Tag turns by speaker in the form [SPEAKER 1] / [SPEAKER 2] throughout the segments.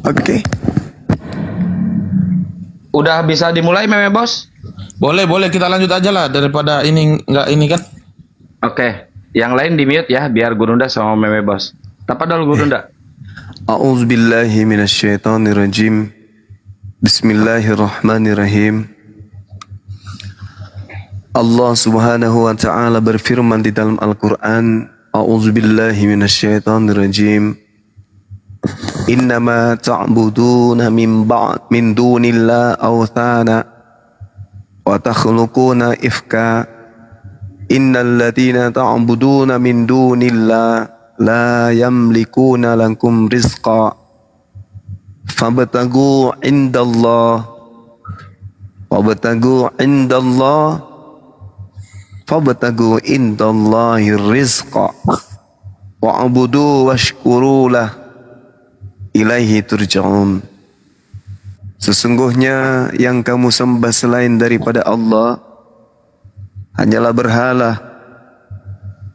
[SPEAKER 1] Oke.
[SPEAKER 2] Udah bisa dimulai Meme Bos?
[SPEAKER 3] Boleh, kita lanjut aja lah daripada ini nggak ini kan.
[SPEAKER 2] Oke, yang lain di mute ya biar Gurunda sama Meme Bos. Tafadhol Gurunda.
[SPEAKER 1] A'udzubillahi minasyaitonirrajim. Bismillahirrahmanirrahim. Allah Subhanahu wa taala berfirman di dalam Al-Qur'an, A'udzubillahi minasyaitonirrajim. Innama ta'buduna min dunillah awthana wa takhluquna ifka innal ladina ta'buduna min dunillah la yamlikuna lakum rizqa fabtagu indallah fabtagu indallahi rizqa wa'budu washkurulah ilaihi turja'un. Sesungguhnya yang kamu sembah selain daripada Allah hanyalah berhala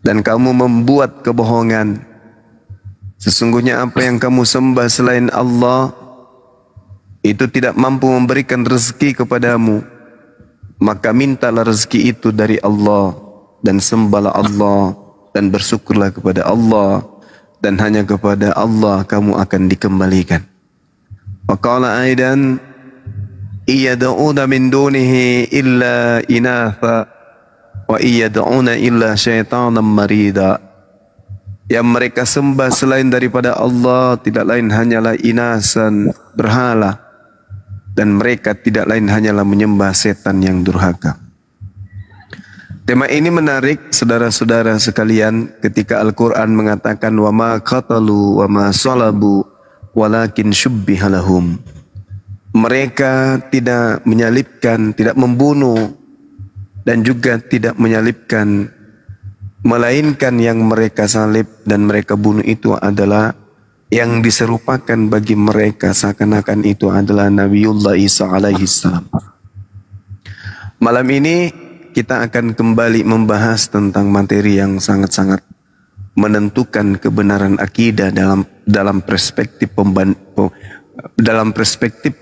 [SPEAKER 1] dan kamu membuat kebohongan. Sesungguhnya apa yang kamu sembah selain Allah itu tidak mampu memberikan rezeki kepadamu, maka mintalah rezeki itu dari Allah dan sembahlah Allah dan bersyukurlah kepada Allah, dan hanya kepada Allah kamu akan dikembalikan. Wa qala aidan iyad'una min dunihi illa inatha wa iyad'una illa syaitanan marida. Yang mereka sembah selain daripada Allah tidak lain hanyalah inasan, berhala, dan mereka tidak lain hanyalah menyembah setan yang durhaka. Tema ini menarik saudara-saudara sekalian ketika Al-Quran mengatakan wa ma qatalu wa ma salabu walakin syubbiha lahum. Mereka tidak menyalibkan, tidak membunuh, dan juga tidak menyalibkan, melainkan yang mereka salib dan mereka bunuh itu adalah yang diserupakan bagi mereka seakan-akan itu adalah Nabiullah Isa alaihissalam. Malam ini kita akan kembali membahas tentang materi yang sangat-sangat menentukan kebenaran akidah dalam perspektif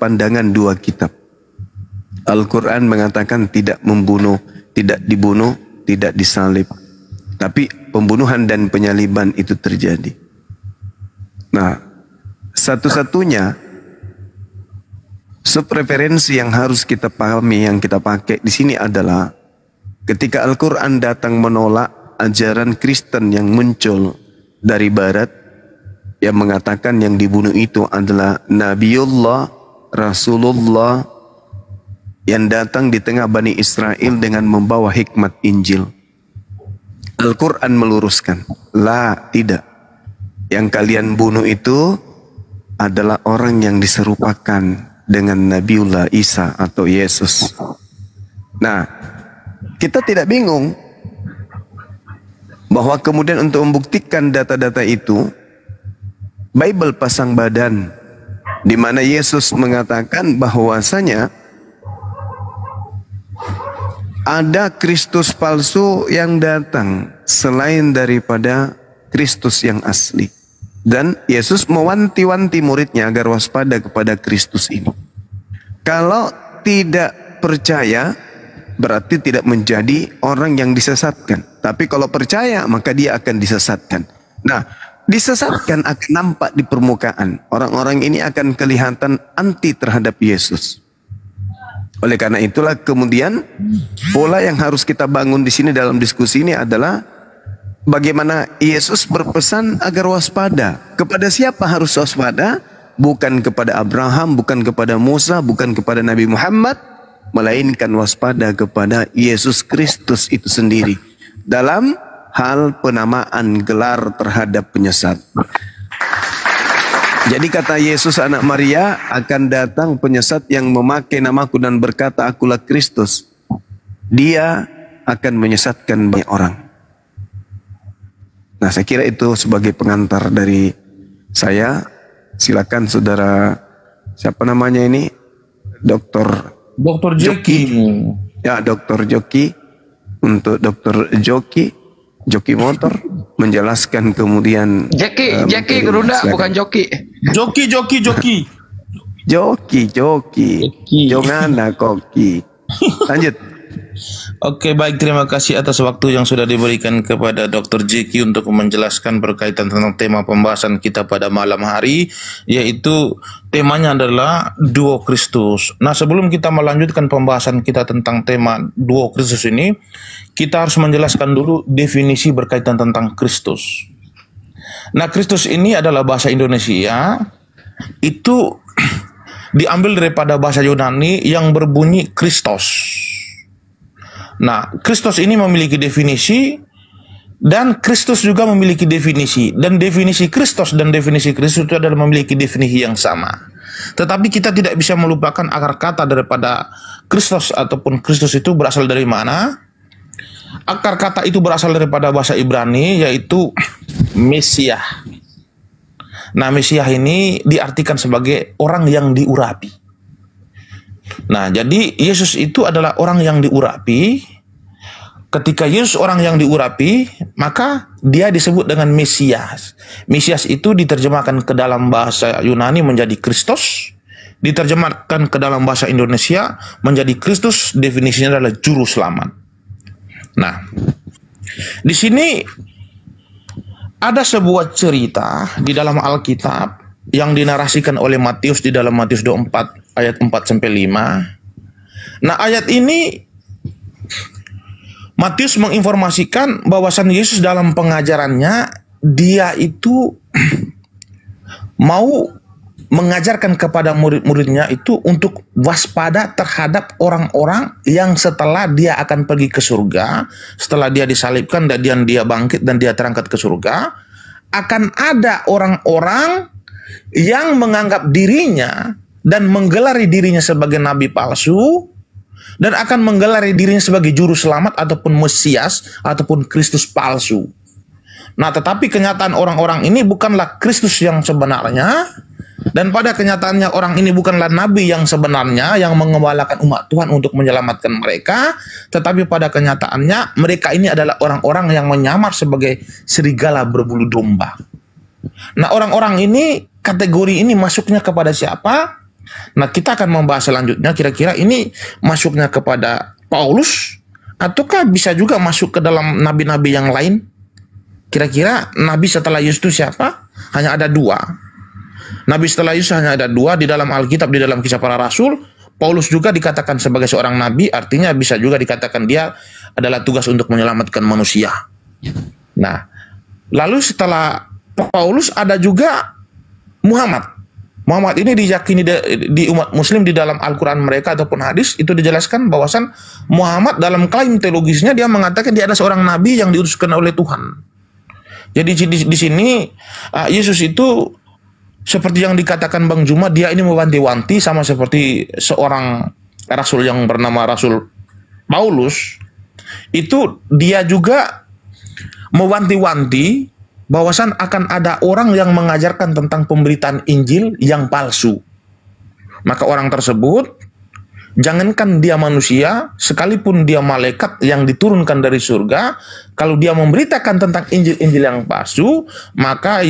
[SPEAKER 1] pandangan dua kitab. Al-Quran mengatakan tidak membunuh, tidak dibunuh, tidak disalib, tapi pembunuhan dan penyaliban itu terjadi. Nah, satu-satunya subreferensi yang harus kita pahami, yang kita pakai di sini adalah ketika Al-Quran datang menolak ajaran Kristen yang muncul dari Barat, yang mengatakan yang dibunuh itu adalah Nabiullah, Rasulullah, yang datang di tengah Bani Israel dengan membawa hikmat Injil. Al-Quran meluruskan, tidak. Yang kalian bunuh itu adalah orang yang diserupakan dengan Nabiullah Isa atau Yesus. Nah, kita tidak bingung bahwa kemudian untuk membuktikan data-data itu, Bible pasang badan, di mana Yesus mengatakan bahwasanya ada Kristus palsu yang datang selain daripada Kristus yang asli. Dan Yesus mewanti-wanti muridnya agar waspada kepada Kristus ini. Kalau tidak percaya, berarti tidak menjadi orang yang disesatkan. Tapi kalau percaya, maka dia akan disesatkan. Nah, disesatkan akan nampak di permukaan. Orang-orang ini akan kelihatan anti terhadap Yesus. Oleh karena itulah kemudian pola yang harus kita bangun di sini dalam diskusi ini adalah bagaimana Yesus berpesan agar waspada. Kepada siapa harus waspada? Bukan kepada Abraham, bukan kepada Musa, bukan kepada Nabi Muhammad, melainkan waspada kepada Yesus Kristus itu sendiri dalam hal penamaan gelar terhadap penyesat. Jadi kata Yesus anak Maria, akan datang penyesat yang memakai namaku dan berkata akulah Kristus. Dia akan menyesatkan banyak orang. Nah, saya kira itu sebagai pengantar dari saya. Silakan saudara, siapa namanya ini? Dr.
[SPEAKER 3] Joki.
[SPEAKER 1] Ya, Dr. Joki. Untuk Dr. Joki joki motor menjelaskan kemudian
[SPEAKER 2] Jeki
[SPEAKER 1] materi.
[SPEAKER 2] Gurunda
[SPEAKER 1] Silakan.
[SPEAKER 2] bukan joki.
[SPEAKER 3] Joki.
[SPEAKER 1] Joki. Jongana koki. Lanjut.
[SPEAKER 3] Oke, baik, terima kasih atas waktu yang sudah diberikan kepada Dr. Jeki untuk menjelaskan berkaitan tentang tema pembahasan kita pada malam hari, yaitu temanya adalah duo Kristus. Nah, sebelum kita melanjutkan pembahasan kita tentang tema duo Kristus ini, kita harus menjelaskan dulu definisi berkaitan tentang Kristus. Nah, Kristus ini adalah bahasa Indonesia, itu diambil daripada bahasa Yunani yang berbunyi Kristos. Nah, Kristus ini memiliki definisi dan Kristus juga memiliki definisi, dan definisi Kristus dan definisi Kristus itu adalah memiliki definisi yang sama. Tetapi kita tidak bisa melupakan akar kata daripada Kristus ataupun Kristus itu berasal dari mana? Akar kata itu berasal daripada bahasa Ibrani, yaitu Mesiah. Nah, Mesiah ini diartikan sebagai orang yang diurapi. Nah, jadi Yesus itu adalah orang yang diurapi. Ketika Yesus orang yang diurapi, maka dia disebut dengan Mesias. Mesias itu diterjemahkan ke dalam bahasa Yunani menjadi Kristus, diterjemahkan ke dalam bahasa Indonesia menjadi Kristus, definisinya adalah juru selamat. Nah, di sini ada sebuah cerita di dalam Alkitab yang dinarasikan oleh Matius di dalam Matius 24 ayat 4 sampai 5. Nah, ayat ini Matius menginformasikan bahwasan Yesus dalam pengajarannya dia itu mau mengajarkan kepada murid-muridnya itu untuk waspada terhadap orang-orang yang setelah dia akan pergi ke surga, setelah dia disalibkan dan dia bangkit dan dia terangkat ke surga, akan ada orang-orang yang menganggap dirinya dan menggelari dirinya sebagai nabi palsu dan akan menggelari dirinya sebagai juru selamat ataupun Mesias ataupun Kristus palsu. Nah, tetapi kenyataan orang-orang ini bukanlah Kristus yang sebenarnya, dan pada kenyataannya orang ini bukanlah nabi yang sebenarnya yang mengembalakan umat Tuhan untuk menyelamatkan mereka, tetapi pada kenyataannya mereka ini adalah orang-orang yang menyamar sebagai serigala berbulu domba. Nah, orang-orang ini, kategori ini masuknya kepada siapa? Nah, kita akan membahas selanjutnya, kira-kira ini masuknya kepada Paulus, ataukah bisa juga masuk ke dalam nabi-nabi yang lain? Kira-kira nabi setelah Yesus itu siapa? Hanya ada dua. Nabi setelah Yesus hanya ada dua di dalam Alkitab, di dalam Kisah Para Rasul. Paulus juga dikatakan sebagai seorang nabi, artinya bisa juga dikatakan dia adalah tugas untuk menyelamatkan manusia. Nah, lalu setelah Paulus ada juga Muhammad. Muhammad ini diyakini di umat muslim di dalam Al-Quran mereka ataupun hadis itu dijelaskan bahwasan Muhammad dalam klaim teologisnya dia mengatakan dia adalah seorang nabi yang diutuskan oleh Tuhan. Jadi di sini Yesus itu seperti yang dikatakan Bang Juma, dia ini mewanti-wanti sama seperti seorang rasul yang bernama Rasul Paulus. Itu dia juga mewanti-wanti bahwasan akan ada orang yang mengajarkan tentang pemberitaan Injil yang palsu. Maka orang tersebut, jangankan dia manusia, sekalipun dia malaikat yang diturunkan dari surga, kalau dia memberitakan tentang Injil-Injil yang palsu, maka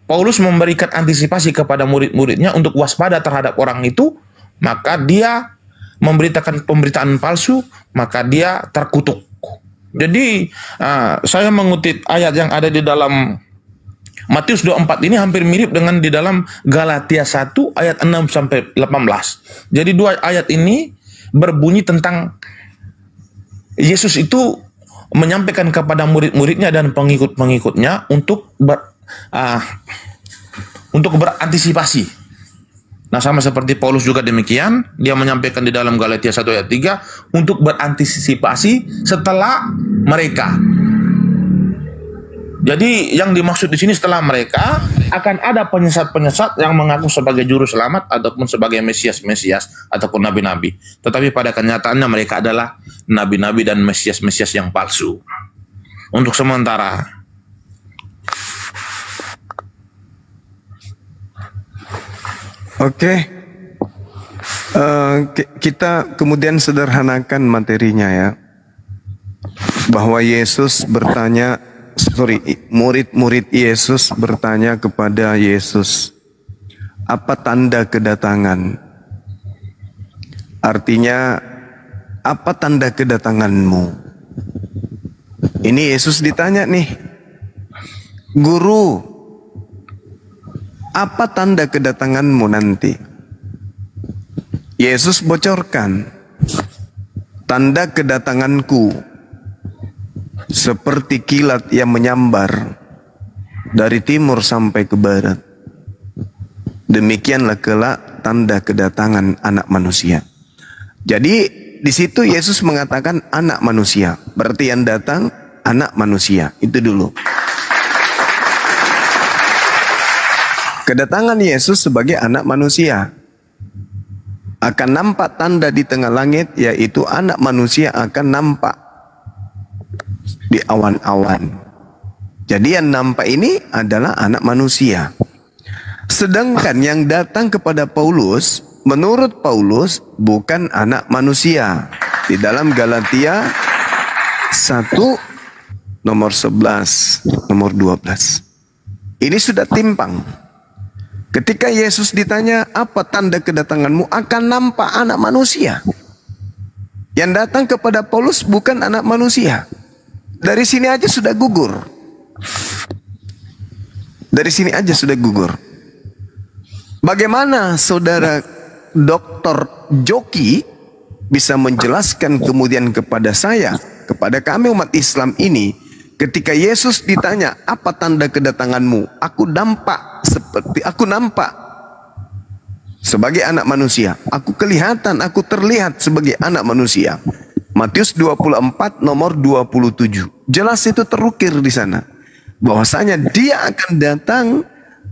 [SPEAKER 3] Paulus memberikan antisipasi kepada murid-muridnya untuk waspada terhadap orang itu, maka dia memberitakan pemberitaan palsu, maka dia terkutuk. Jadi saya mengutip ayat yang ada di dalam Matius 24 ini hampir mirip dengan di dalam Galatia 1 ayat 6 sampai 18. Jadi dua ayat ini berbunyi tentang Yesus itu menyampaikan kepada murid-muridnya dan pengikut-pengikutnya untuk berantisipasi. Nah, sama seperti Paulus juga demikian, dia menyampaikan di dalam Galatia 1 ayat 3 untuk berantisipasi setelah mereka. Jadi yang dimaksud di sini setelah mereka akan ada penyesat-penyesat yang mengaku sebagai juru selamat ataupun sebagai Mesias-Mesias ataupun nabi-nabi. Tetapi pada kenyataannya mereka adalah nabi-nabi dan Mesias-Mesias yang palsu. Untuk sementara.
[SPEAKER 1] Oke. Kita kemudian sederhanakan materinya ya. bahwa murid-murid Yesus bertanya kepada Yesus, apa tanda kedatangan? Artinya, apa tanda kedatanganmu? Ini Yesus ditanya nih, Guru, apa tanda kedatanganmu nanti? Yesus bocorkan, tanda kedatanganku seperti kilat yang menyambar dari timur sampai ke barat. Demikianlah kelak tanda kedatangan Anak Manusia. Jadi di situ Yesus mengatakan Anak Manusia, berarti yang datang Anak Manusia. Itu dulu. Kedatangan Yesus sebagai Anak Manusia. Akan nampak tanda di tengah langit, yaitu Anak Manusia akan nampak di awan-awan. Jadi yang nampak ini adalah Anak Manusia. Sedangkan yang datang kepada Paulus, menurut Paulus, bukan Anak Manusia. Di dalam Galatia 1, nomor 11, nomor 12. Ini sudah timpang. Ketika Yesus ditanya, apa tanda kedatanganmu? Akan nampak Anak Manusia. Yang datang kepada Paulus bukan Anak Manusia. Dari sini aja sudah gugur. Dari sini aja sudah gugur. Bagaimana saudara Dr. Joki bisa menjelaskan kemudian kepada saya, kepada kami umat Islam ini, ketika Yesus ditanya, apa tanda kedatanganmu? Aku nampak sebagai Anak Manusia. Aku kelihatan, aku terlihat sebagai Anak Manusia. Matius 24 nomor 27. Jelas itu terukir di sana. Bahwasanya dia akan datang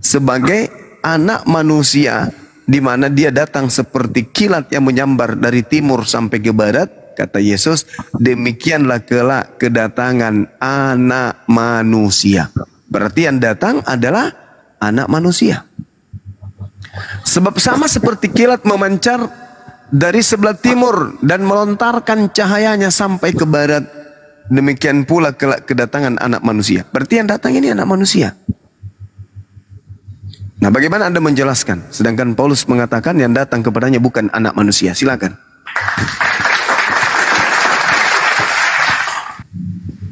[SPEAKER 1] sebagai Anak Manusia, di mana dia datang seperti kilat yang menyambar dari timur sampai ke barat. Kata Yesus, demikianlah kelak kedatangan Anak Manusia. Berarti yang datang adalah Anak Manusia. Sebab sama seperti kilat memancar dari sebelah timur dan melontarkan cahayanya sampai ke barat, demikian pula kelak kedatangan Anak Manusia. Berarti yang datang ini Anak Manusia. Nah, bagaimana Anda menjelaskan? Sedangkan Paulus mengatakan yang datang kepadanya bukan Anak Manusia. Silakan.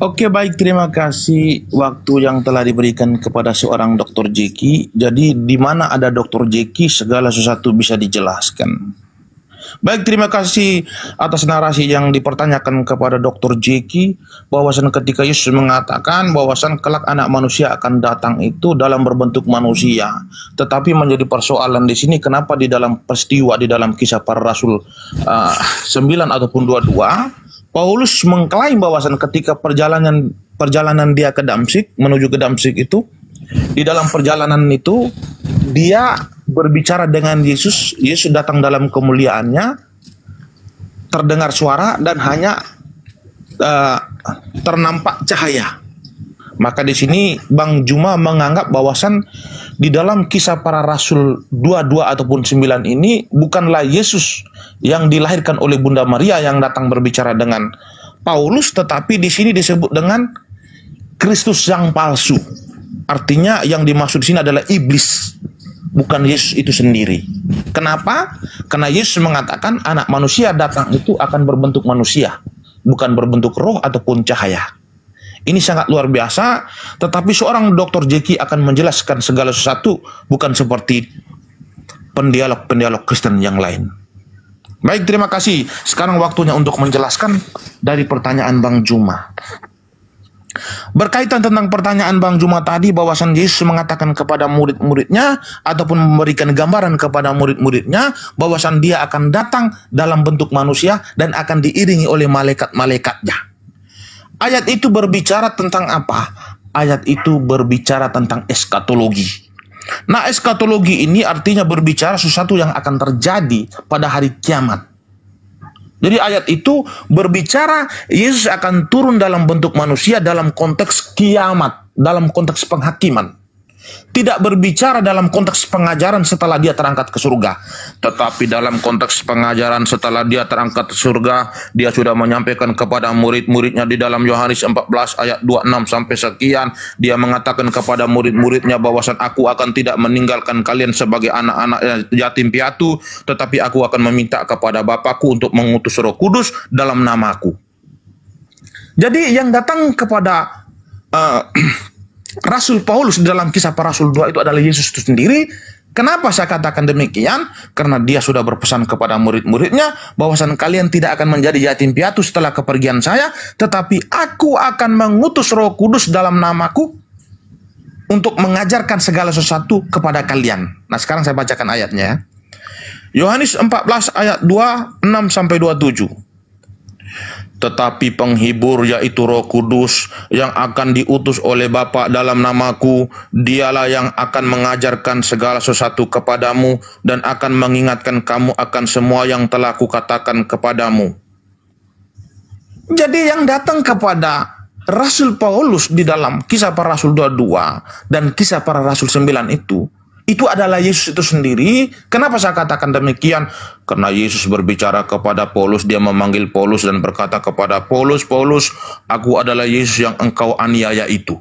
[SPEAKER 3] Oke, baik, terima kasih waktu yang telah diberikan kepada seorang Dr. Jeki. Jadi di mana ada Dr. Jeki segala sesuatu bisa dijelaskan. Baik, terima kasih atas narasi yang dipertanyakan kepada Dr. Jeki, bahwasan ketika Yesus mengatakan bahwasan kelak Anak Manusia akan datang itu dalam berbentuk manusia. Tetapi menjadi persoalan di sini, kenapa di dalam peristiwa di dalam Kisah Para Rasul 9 ataupun 22, Paulus mengklaim bahwasan ketika perjalanan dia ke Damsyik, menuju ke Damsyik itu, di dalam perjalanan itu dia berbicara dengan Yesus. Yesus datang dalam kemuliaannya, terdengar suara dan hanya ternampak cahaya. Maka di sini Bang Juma menganggap bahwasan di dalam Kisah Para Rasul 22 ataupun 9 ini bukanlah Yesus yang dilahirkan oleh Bunda Maria yang datang berbicara dengan Paulus, tetapi di sini disebut dengan Kristus yang palsu. Artinya yang dimaksud di sini adalah iblis, bukan Yesus itu sendiri. Kenapa? Karena Yesus mengatakan Anak Manusia datang itu akan berbentuk manusia, bukan berbentuk roh ataupun cahaya. Ini sangat luar biasa, tetapi seorang Dr. Jeki akan menjelaskan segala sesuatu, bukan seperti pendialog-pendialog Kristen yang lain. Baik, terima kasih. Sekarang waktunya untuk menjelaskan dari pertanyaan Bang Juma. Berkaitan tentang pertanyaan Bang Juma tadi, bahwasan Yesus mengatakan kepada murid-muridnya ataupun memberikan gambaran kepada murid-muridnya bahwasan dia akan datang dalam bentuk manusia dan akan diiringi oleh malaikat-malaikatnya. Ayat itu berbicara tentang apa? Ayat itu berbicara tentang eskatologi. Nah, eskatologi ini artinya berbicara sesuatu yang akan terjadi pada hari kiamat. Jadi ayat itu berbicara Yesus akan turun dalam bentuk manusia dalam konteks kiamat, dalam konteks penghakiman. tidak berbicara dalam konteks pengajaran setelah dia terangkat ke surga. Tetapi dalam konteks pengajaran setelah dia terangkat ke surga, dia sudah menyampaikan kepada murid-muridnya di dalam Yohanes 14 ayat 26 sampai sekian. Dia mengatakan kepada murid-muridnya bahwasan aku akan tidak meninggalkan kalian sebagai anak-anak yatim piatu, tetapi aku akan meminta kepada Bapakku untuk mengutus Roh Kudus dalam namaku. Jadi yang datang kepada Rasul Paulus dalam Kisah Para Rasul 2 itu adalah Yesus itu sendiri. Kenapa saya katakan demikian? Karena dia sudah berpesan kepada murid-muridnya bahwasan kalian tidak akan menjadi yatim piatu setelah kepergian saya, tetapi aku akan mengutus Roh Kudus dalam namaku untuk mengajarkan segala sesuatu kepada kalian. Nah, sekarang saya bacakan ayatnya. Yohanes 14 ayat 26 sampai 27. Tetapi penghibur yaitu Roh Kudus yang akan diutus oleh Bapa dalam namaku, dialah yang akan mengajarkan segala sesuatu kepadamu dan akan mengingatkan kamu akan semua yang telah kukatakan kepadamu. Jadi yang datang kepada Rasul Paulus di dalam Kisah Para Rasul 22 dan Kisah Para Rasul 9 itu adalah Yesus itu sendiri. Kenapa saya katakan demikian? Karena Yesus berbicara kepada Paulus, dia memanggil Paulus dan berkata kepada Paulus, Paulus, aku adalah Yesus yang engkau aniaya itu.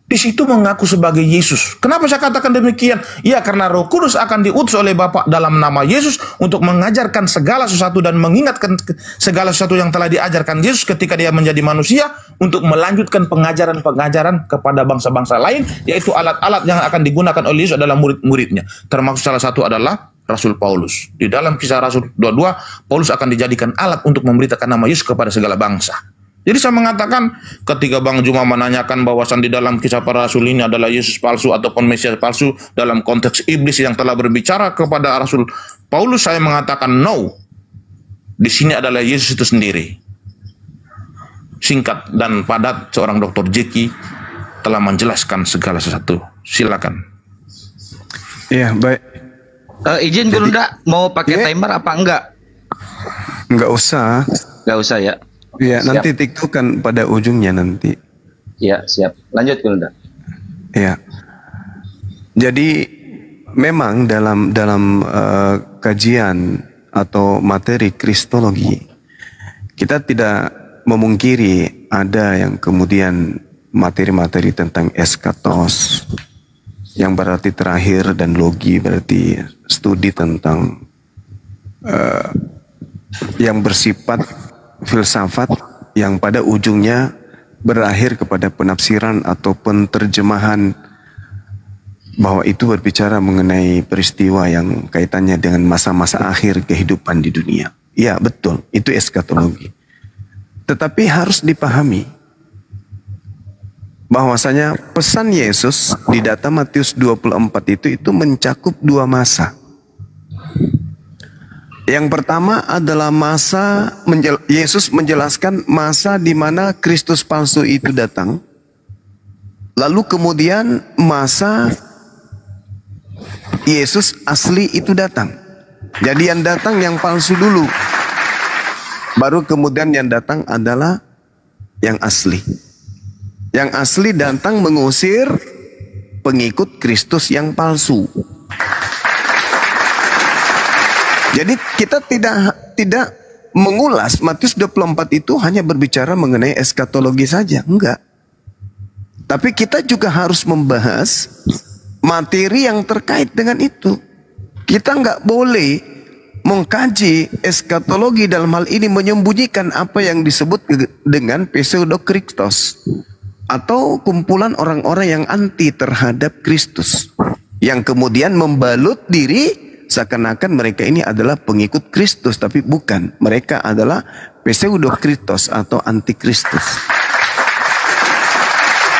[SPEAKER 3] Di situ mengaku sebagai Yesus. Kenapa saya katakan demikian? Ya, karena Roh Kudus akan diutus oleh Bapa dalam nama Yesus untuk mengajarkan segala sesuatu dan mengingatkan segala sesuatu yang telah diajarkan Yesus ketika dia menjadi manusia, untuk melanjutkan pengajaran-pengajaran kepada bangsa-bangsa lain, yaitu alat-alat yang akan digunakan oleh Yesus adalah murid-muridnya. Termasuk salah satu adalah Rasul Paulus. Di dalam Kisah Rasul 22, Paulus akan dijadikan alat untuk memberitakan nama Yesus kepada segala bangsa. Jadi saya mengatakan ketika Bang Juma menanyakan bahwasan di dalam Kisah Para Rasul ini adalah Yesus palsu ataupun Mesias palsu dalam konteks iblis yang telah berbicara kepada Rasul Paulus, saya mengatakan no. Di sini adalah Yesus itu sendiri. Singkat dan padat, seorang Dr. Jeki telah menjelaskan segala sesuatu. Silakan.
[SPEAKER 1] Iya, baik.
[SPEAKER 2] Izin Gurunda, mau pakai timer apa enggak?
[SPEAKER 1] Enggak usah.
[SPEAKER 2] Enggak usah ya.
[SPEAKER 1] Ya,
[SPEAKER 2] Siap.
[SPEAKER 1] nanti tiktokan pada ujungnya nanti.
[SPEAKER 2] Ya, siap. Lanjut Gurunda.
[SPEAKER 1] Ya. Jadi memang dalam kajian atau materi kristologi, kita tidak memungkiri ada yang kemudian materi-materi tentang eskatos, yang berarti terakhir, dan logi berarti studi tentang yang bersifat filsafat yang pada ujungnya berakhir kepada penafsiran atau penterjemahan bahwa itu berbicara mengenai peristiwa yang kaitannya dengan masa-masa akhir kehidupan di dunia. Ya, betul, itu eskatologi. Tetapi harus dipahami bahwasanya pesan Yesus di data Matius 24 itu mencakup dua masa. Yang pertama adalah masa Yesus menjelaskan masa di mana Kristus palsu itu datang. Lalu kemudian masa Yesus asli itu datang. Jadi yang datang yang palsu dulu. Baru kemudian yang datang adalah yang asli. Yang asli datang mengusir pengikut Kristus yang palsu. Jadi kita tidak mengulas Matius 24 itu hanya berbicara mengenai eskatologi saja, enggak. Tapi kita juga harus membahas materi yang terkait dengan itu. Kita enggak boleh mengkaji eskatologi dalam hal ini menyembunyikan apa yang disebut dengan pseudokristos atau kumpulan orang-orang yang anti terhadap Kristus, yang kemudian membalut diri seakan-akan mereka ini adalah pengikut Kristus, tapi bukan. Mereka adalah pseudokristos atau antikristus.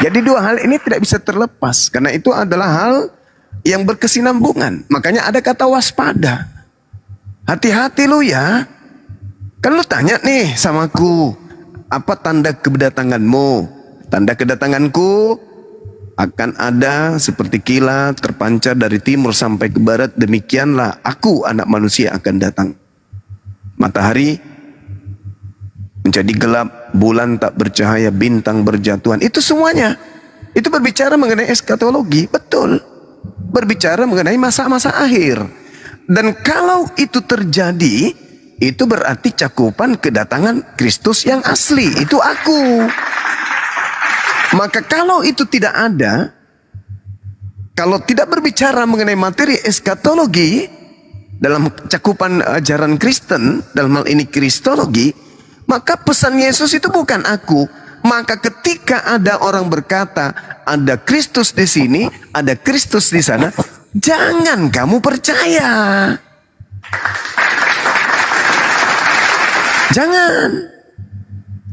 [SPEAKER 1] Jadi dua hal ini tidak bisa terlepas, karena itu adalah hal yang berkesinambungan. Makanya ada kata waspada. Hati-hati lu ya. Kan lu tanya nih samaku, apa tanda kedatanganmu? Tanda kedatanganku akan ada seperti kilat terpancar dari timur sampai ke barat. Demikianlah aku anak manusia akan datang. Matahari menjadi gelap, bulan tak bercahaya, bintang berjatuhan. Itu semuanya Itu berbicara mengenai eskatologi, betul. Berbicara mengenai masa-masa akhir. Dan kalau itu terjadi, itu berarti cakupan kedatangan Kristus yang asli, itu aku. Maka kalau itu tidak ada, kalau tidak berbicara mengenai materi eskatologi dalam cakupan ajaran Kristen, dalam hal ini kristologi, maka pesan Yesus itu bukan aku. Maka ketika ada orang berkata, ada Kristus di sini, ada Kristus di sana, jangan kamu percaya. Jangan.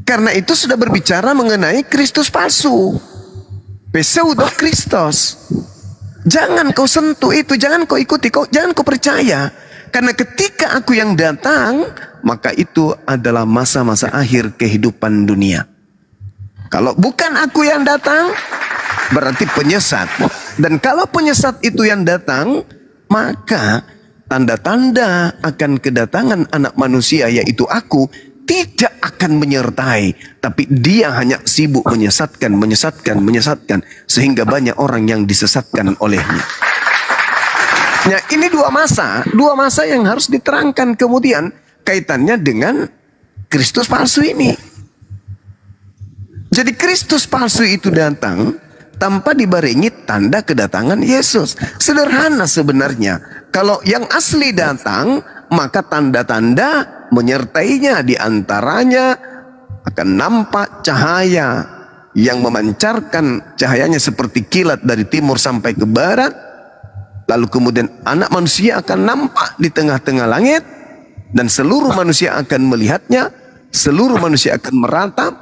[SPEAKER 1] Karena itu sudah berbicara mengenai Kristus palsu. Pseudo Kristus. Jangan kau sentuh itu, jangan kau ikuti, jangan kau percaya. Karena ketika aku yang datang, maka itu adalah masa-masa akhir kehidupan dunia. Kalau bukan aku yang datang, berarti penyesat. Dan kalau penyesat itu yang datang, maka tanda-tanda akan kedatangan anak manusia, yaitu aku, tidak akan menyertai. Tapi dia hanya sibuk menyesatkan, sehingga banyak orang yang disesatkan olehnya. Nah, ini dua masa yang harus diterangkan kemudian kaitannya dengan Kristus palsu ini. Jadi Kristus palsu itu datang tanpa dibarengi tanda kedatangan Yesus. Sederhana sebenarnya. Kalau yang asli datang, maka tanda-tanda menyertainya. Di antaranya akan nampak cahaya yang memancarkan cahayanya seperti kilat dari timur sampai ke barat. Lalu kemudian anak manusia akan nampak di tengah-tengah langit. Dan seluruh manusia akan melihatnya. Seluruh manusia akan meratap.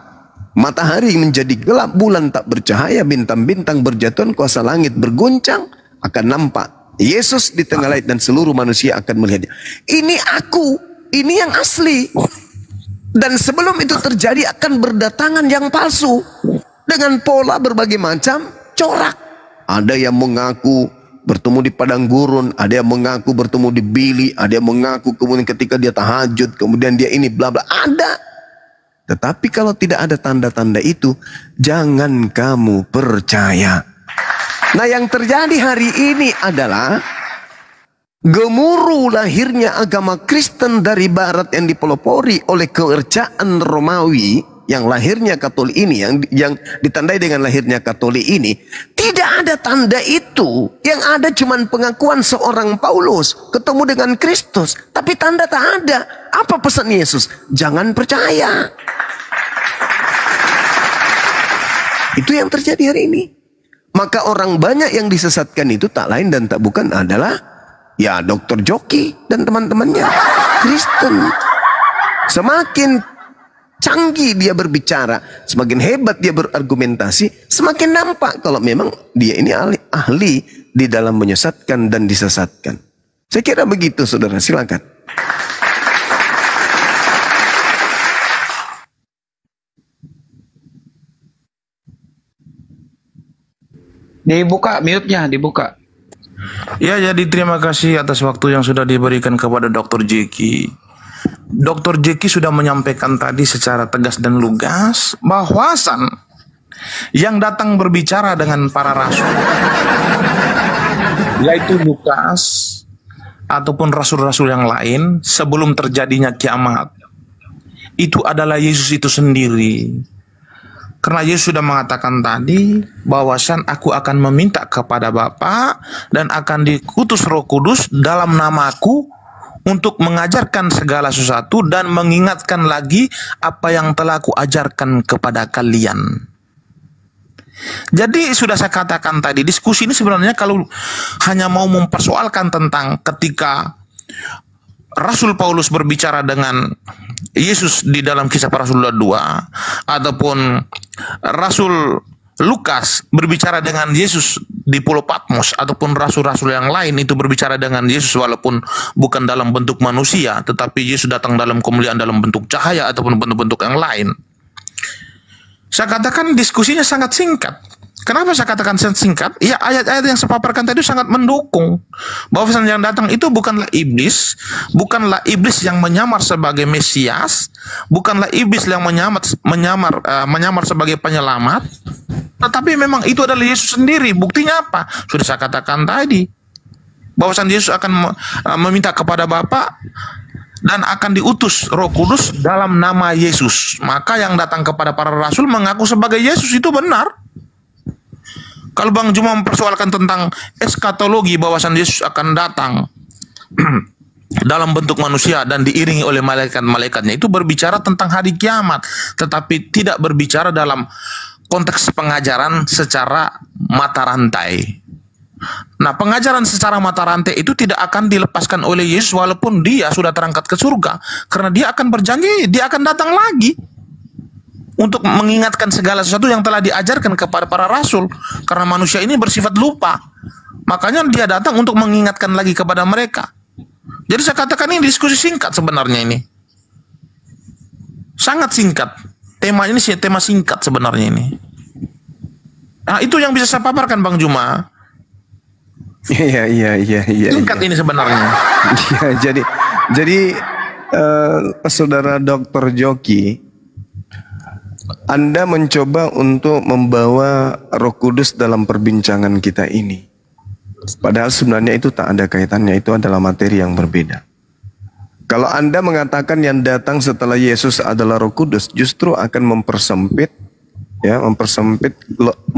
[SPEAKER 1] Matahari menjadi gelap, bulan tak bercahaya, bintang-bintang berjatuhan, kuasa langit berguncang. Akan nampak Yesus di tengah langit dan seluruh manusia akan melihatnya. Ini aku, ini yang asli. Dan sebelum itu terjadi akan berdatangan yang palsu. Dengan pola berbagai macam corak. Ada yang mengaku bertemu di padang gurun, ada yang mengaku bertemu di bilik, ada yang mengaku kemudian ketika dia tahajud, kemudian dia ini bla bla, ada. Tetapi kalau tidak ada tanda-tanda itu, jangan kamu percaya. Nah, yang terjadi hari ini adalah gemuruh lahirnya agama Kristen dari barat yang dipelopori oleh kerajaan Romawi, yang lahirnya Katolik ini, yang ditandai dengan lahirnya Katolik ini. Tidak ada tanda itu. Yang ada cuma pengakuan seorang Paulus ketemu dengan Kristus, tapi tanda tak ada. Apa pesan Yesus? Jangan percaya. Itu yang terjadi hari ini. Maka orang banyak yang disesatkan itu tak lain dan tak bukan adalah ya Dr. Joki dan teman-temannya Kristen. Semakin canggih dia berbicara, semakin hebat dia berargumentasi, semakin nampak kalau memang dia ini ahli di dalam menyesatkan dan disesatkan. Saya kira begitu, saudara. Silakan.
[SPEAKER 2] Dibuka, mute-nya dibuka.
[SPEAKER 3] Ya, jadi terima kasih atas waktu yang sudah diberikan kepada Dr. Jeki. Dr. Jeki sudah menyampaikan tadi secara tegas dan lugas bahwasan yang datang berbicara dengan para rasul, yaitu Lukas ataupun rasul-rasul yang lain sebelum terjadinya kiamat, itu adalah Yesus itu sendiri. Karena Yesus sudah mengatakan tadi bahwasan aku akan meminta kepada Bapa dan akan dikutus Roh Kudus dalam namaku untuk mengajarkan segala sesuatu dan mengingatkan lagi apa yang telah aku ajarkan kepada kalian. Jadi sudah saya katakan tadi, diskusi ini sebenarnya kalau hanya mau mempersoalkan tentang ketika Rasul Paulus berbicara dengan Yesus di dalam Kisah Para Rasul 2, ataupun Rasul Lukas berbicara dengan Yesus di Pulau Patmos, ataupun rasul-rasul yang lain itu berbicara dengan Yesus walaupun bukan dalam bentuk manusia, tetapi Yesus datang dalam kemuliaan dalam bentuk cahaya ataupun bentuk-bentuk yang lain. Saya katakan diskusinya sangat singkat. Kenapa saya katakan singkat? Ya, ayat-ayat yang saya paparkan tadi sangat mendukung bahwa yang datang itu bukanlah iblis yang menyamar sebagai Mesias, bukanlah iblis yang menyamar sebagai penyelamat, tetapi memang itu adalah Yesus sendiri. Buktinya apa? Sudah saya katakan tadi, bahwasan Yesus akan meminta kepada Bapa dan akan diutus Roh Kudus dalam nama Yesus. Maka yang datang kepada para rasul mengaku sebagai Yesus, itu benar. Kalau Bang Juma mempersoalkan tentang eskatologi, bahwasan Yesus akan datang dalam bentuk manusia dan diiringi oleh malaikat-malaikatnya, itu berbicara tentang hari kiamat, tetapi tidak berbicara dalam konteks pengajaran secara mata rantai. Nah, pengajaran secara mata rantai itu tidak akan dilepaskan oleh Yesus walaupun dia sudah terangkat ke surga, karena dia akan berjanji dia akan datang lagi untuk mengingatkan segala sesuatu yang telah diajarkan kepada para rasul, karena manusia ini bersifat lupa. Makanya dia datang untuk mengingatkan lagi kepada mereka. Jadi saya katakan ini diskusi singkat sebenarnya ini. Sangat singkat. Tema ini sih tema singkat sebenarnya ini. Nah, itu yang bisa saya paparkan Bang Juma.
[SPEAKER 1] Iya.
[SPEAKER 3] Singkat ini sebenarnya.
[SPEAKER 1] Iya, jadi Saudara Dr. Joki, Anda mencoba untuk membawa Roh Kudus dalam perbincangan kita ini. Padahal sebenarnya itu tak ada kaitannya, itu adalah materi yang berbeda. Kalau Anda mengatakan yang datang setelah Yesus adalah Roh Kudus, justru akan mempersempit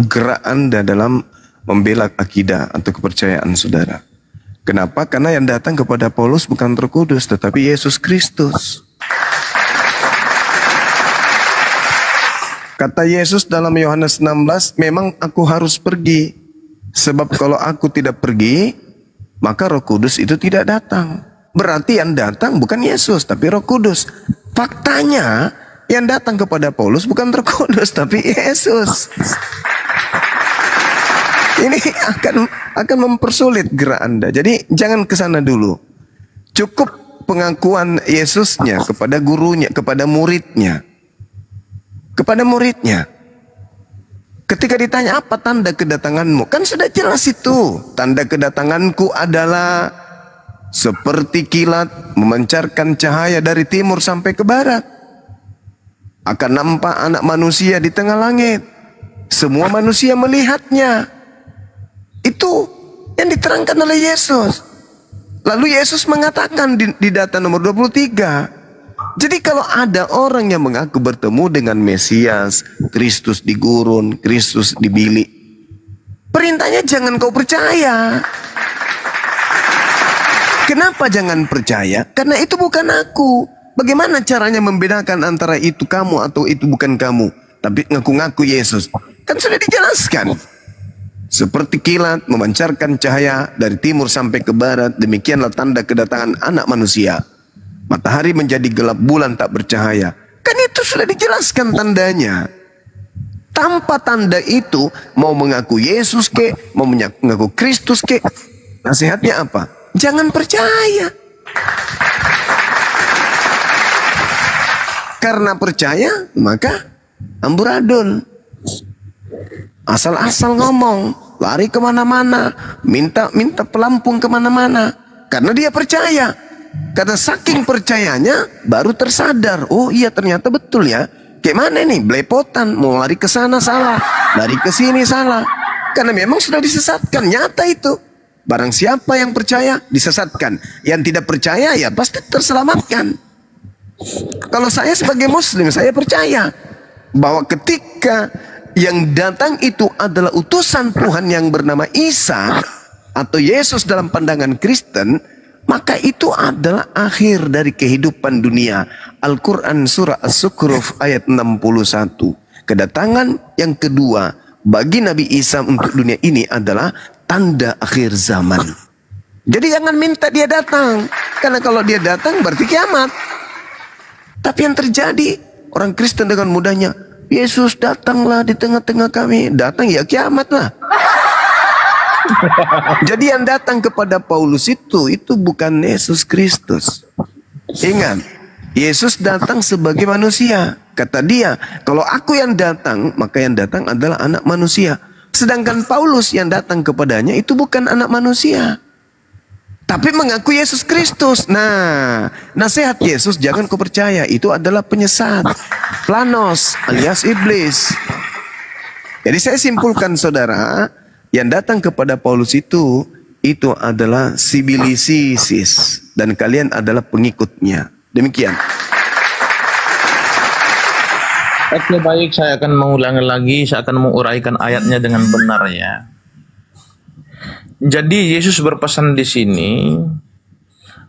[SPEAKER 1] gerak Anda dalam membela akidah atau kepercayaan saudara. Kenapa? Karena yang datang kepada Paulus bukan Roh Kudus, tetapi Yesus Kristus. Kata Yesus dalam Yohanes 16, memang aku harus pergi. Sebab kalau aku tidak pergi, maka Roh Kudus itu tidak datang. Berarti yang datang bukan Yesus, tapi Roh Kudus. Faktanya, yang datang kepada Paulus bukan Roh Kudus, tapi Yesus. Ini akan mempersulit gerak Anda. Jadi jangan ke sana dulu. Cukup pengakuan Yesusnya kepada gurunya, kepada muridnya. Ketika ditanya apa tanda kedatanganmu, kan sudah jelas itu. Tanda kedatanganku adalah seperti kilat memancarkan cahaya dari timur sampai ke barat. Akan nampak anak manusia di tengah langit. Semua manusia melihatnya. Itu yang diterangkan oleh Yesus. Lalu Yesus mengatakan di data nomor 23. Jadi kalau ada orang yang mengaku bertemu dengan Mesias, Kristus di gurun, Kristus di bilik, perintahnya jangan kau percaya. Kenapa jangan percaya? Karena itu bukan aku. Bagaimana caranya membedakan antara itu kamu atau itu bukan kamu? Tapi ngaku-ngaku Yesus. Kan sudah dijelaskan. Seperti kilat memancarkan cahaya dari timur sampai ke barat, demikianlah tanda kedatangan anak manusia. Matahari menjadi gelap, bulan tak bercahaya. Kan itu sudah dijelaskan tandanya. Tanpa tanda itu, mau mengaku Yesus ke, mau mengaku Kristus ke, nasihatnya apa? Jangan percaya. Karena percaya, maka amburadul. Asal-asal ngomong, lari kemana-mana, minta pelampung kemana-mana. Karena dia percaya. Karena saking percayanya baru tersadar, oh iya ternyata betul ya. Kayak mana nih, belepotan, mau lari ke sana salah, lari ke sini salah. Karena memang sudah disesatkan, nyata itu. Barang siapa yang percaya disesatkan, yang tidak percaya ya pasti terselamatkan. Kalau saya sebagai muslim, saya percaya bahwa ketika yang datang itu adalah utusan Tuhan yang bernama Isa atau Yesus dalam pandangan Kristen, maka itu adalah akhir dari kehidupan dunia. Al-Quran surah As-Zukhruf ayat 61. Kedatangan yang kedua bagi Nabi Isa untuk dunia ini adalah tanda akhir zaman. Jadi jangan minta dia datang. Karena kalau dia datang berarti kiamat. Tapi yang terjadi, orang Kristen dengan mudahnya, Yesus datanglah di tengah-tengah kami. Datang ya kiamat lah. Jadi yang datang kepada Paulus itu bukan Yesus Kristus. Ingat, Yesus datang sebagai manusia. Kata dia, kalau aku yang datang, maka yang datang adalah anak manusia. Sedangkan Paulus yang datang kepadanya itu bukan anak manusia, tapi mengaku Yesus Kristus. Nah, nasihat Yesus jangan kau percaya, itu adalah penyesat, planos alias iblis. Jadi saya simpulkan saudara, yang datang kepada Paulus itu adalah sibilisisis, dan kalian adalah pengikutnya. Demikian.
[SPEAKER 3] Oke, baik, saya akan mengulangi lagi, saya akan menguraikan ayatnya dengan benar ya. Jadi Yesus berpesan di sini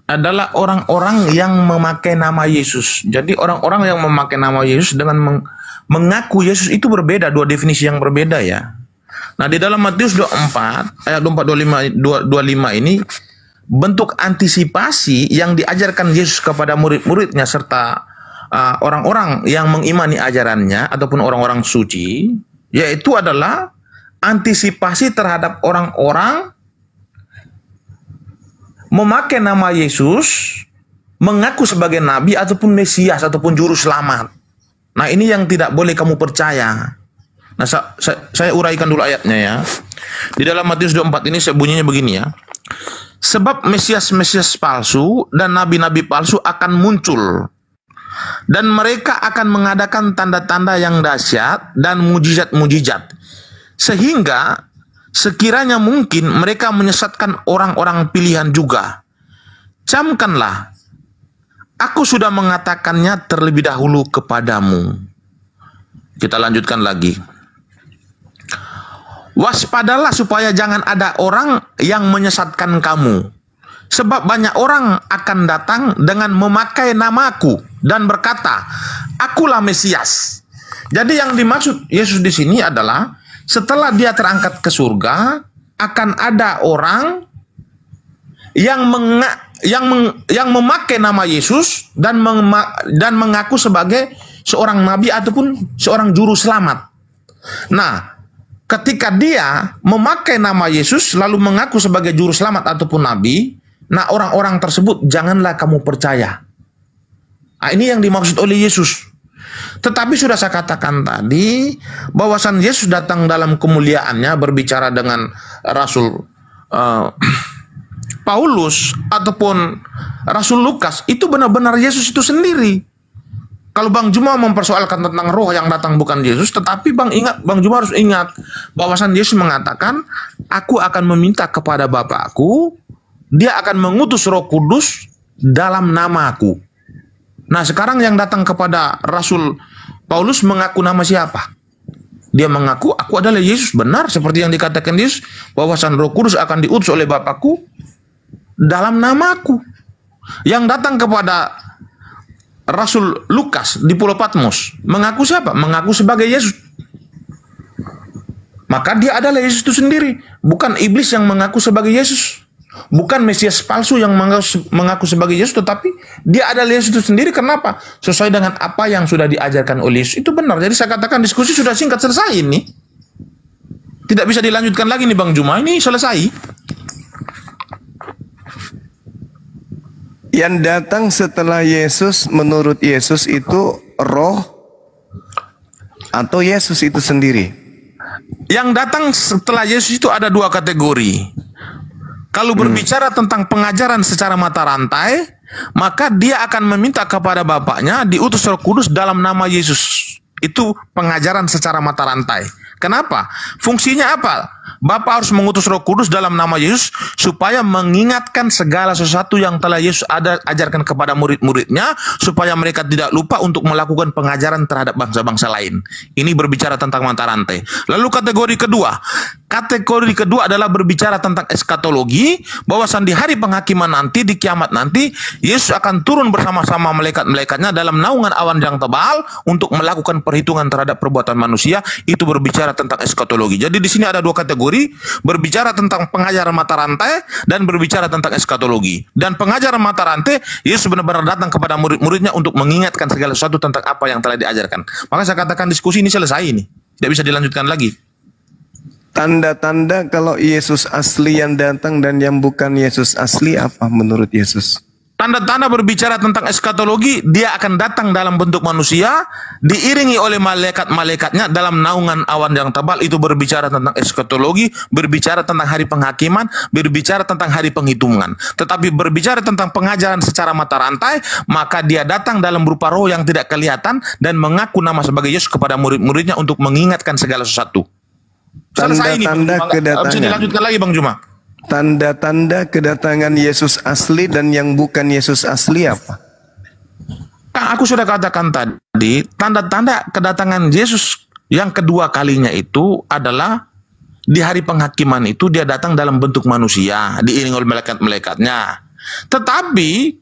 [SPEAKER 3] adalah orang-orang yang memakai nama Yesus. Jadi orang-orang yang memakai nama Yesus dengan mengaku Yesus itu berbeda, dua definisi yang berbeda ya. Nah, di dalam Matius 24 ayat 24 25 ini bentuk antisipasi yang diajarkan Yesus kepada murid-muridnya serta orang-orang yang mengimani ajarannya ataupun orang-orang suci, yaitu adalah antisipasi terhadap orang-orang memakai nama Yesus, mengaku sebagai nabi ataupun Mesias ataupun juru selamat. Nah, ini yang tidak boleh kamu percaya. Nah, saya uraikan dulu ayatnya ya. Di dalam Matius 24 ini bunyinya begini ya. Sebab Mesias-Mesias palsu dan nabi-nabi palsu akan muncul, dan mereka akan mengadakan tanda-tanda yang dahsyat dan mujizat-mujizat, sehingga sekiranya mungkin mereka menyesatkan orang-orang pilihan juga. Camkanlah, aku sudah mengatakannya terlebih dahulu kepadamu. Kita lanjutkan lagi. Waspadalah supaya jangan ada orang yang menyesatkan kamu. Sebab banyak orang akan datang dengan memakai namaku dan berkata, akulah Mesias. Jadi yang dimaksud Yesus di sini adalah setelah dia terangkat ke surga, akan ada orang yang memakai nama Yesus dan mengaku sebagai seorang nabi ataupun seorang juru selamat. Nah, ketika dia memakai nama Yesus lalu mengaku sebagai juru selamat ataupun nabi, nah orang-orang tersebut janganlah kamu percaya. Nah, ini yang dimaksud oleh Yesus. Tetapi sudah saya katakan tadi, bahwasan Yesus datang dalam kemuliaannya berbicara dengan Rasul Paulus ataupun Rasul Lukas, itu benar-benar Yesus itu sendiri. Kalau Bang Juma mempersoalkan tentang roh yang datang bukan Yesus, tetapi Bang Juma harus ingat bahwasan Yesus mengatakan, aku akan meminta kepada Bapakku, dia akan mengutus Roh Kudus dalam namaku. Nah, sekarang yang datang kepada Rasul Paulus mengaku nama siapa? Dia mengaku, aku adalah Yesus. Benar, seperti yang dikatakan Yesus, bahwasan Roh Kudus akan diutus oleh Bapakku dalam namaku. Yang datang kepada Rasul Lukas di Pulau Patmos mengaku siapa? Mengaku sebagai Yesus. Maka dia adalah Yesus itu sendiri, bukan iblis yang mengaku sebagai Yesus, bukan Mesias palsu yang mengaku sebagai Yesus, tetapi dia adalah Yesus itu sendiri. Kenapa? Sesuai dengan apa yang sudah diajarkan oleh Yesus. Itu benar. Jadi saya katakan diskusi sudah singkat selesai ini. Tidak bisa dilanjutkan lagi nih Bang Juma, ini selesai.
[SPEAKER 1] Yang datang setelah Yesus menurut Yesus itu roh atau Yesus itu sendiri?
[SPEAKER 3] Yang datang setelah Yesus itu ada dua kategori. Kalau berbicara tentang pengajaran secara mata rantai, maka dia akan meminta kepada Bapaknya diutus Roh Kudus dalam nama Yesus. Itu pengajaran secara mata rantai. Kenapa? Fungsinya apa? Bapa harus mengutus Roh Kudus dalam nama Yesus supaya mengingatkan segala sesuatu yang telah Yesus ajarkan kepada murid-muridnya, supaya mereka tidak lupa untuk melakukan pengajaran terhadap bangsa-bangsa lain. Ini berbicara tentang mata rantai. Lalu kategori kedua adalah berbicara tentang eskatologi, bahwasan di hari penghakiman nanti, di kiamat nanti, Yesus akan turun bersama-sama malaikat-malaikatnya dalam naungan awan yang tebal untuk melakukan perhitungan terhadap perbuatan manusia. Itu berbicara tentang eskatologi. Jadi di sini ada dua kategori, berbicara tentang pengajaran mata rantai dan berbicara tentang eskatologi. Dan pengajaran mata rantai, Yesus benar-benar datang kepada murid-muridnya untuk mengingatkan segala sesuatu tentang apa yang telah diajarkan. Maka saya katakan diskusi ini selesai ini. Tidak bisa dilanjutkan lagi.
[SPEAKER 1] Tanda-tanda kalau Yesus asli yang datang dan yang bukan Yesus asli apa menurut Yesus?
[SPEAKER 3] Tanda-tanda berbicara tentang eskatologi, dia akan datang dalam bentuk manusia, diiringi oleh malaikat-malaikatnya dalam naungan awan yang tebal. Itu berbicara tentang eskatologi, berbicara tentang hari penghakiman, berbicara tentang hari penghitungan. Tetapi berbicara tentang pengajaran secara mata rantai, maka dia datang dalam berupa roh yang tidak kelihatan dan mengaku nama sebagai Yesus kepada murid-muridnya untuk mengingatkan segala sesuatu. Selesai ini,
[SPEAKER 1] Tanda-tanda kedatangan.
[SPEAKER 3] bisa dilanjutkan lagi Bang Juma.
[SPEAKER 1] Tanda-tanda kedatangan Yesus asli dan yang bukan Yesus asli apa?
[SPEAKER 3] Aku sudah katakan tadi, tanda-tanda kedatangan Yesus yang kedua kalinya itu adalah di hari penghakiman itu dia datang dalam bentuk manusia, diiringi oleh malaikat-malaikatnya. Tetapi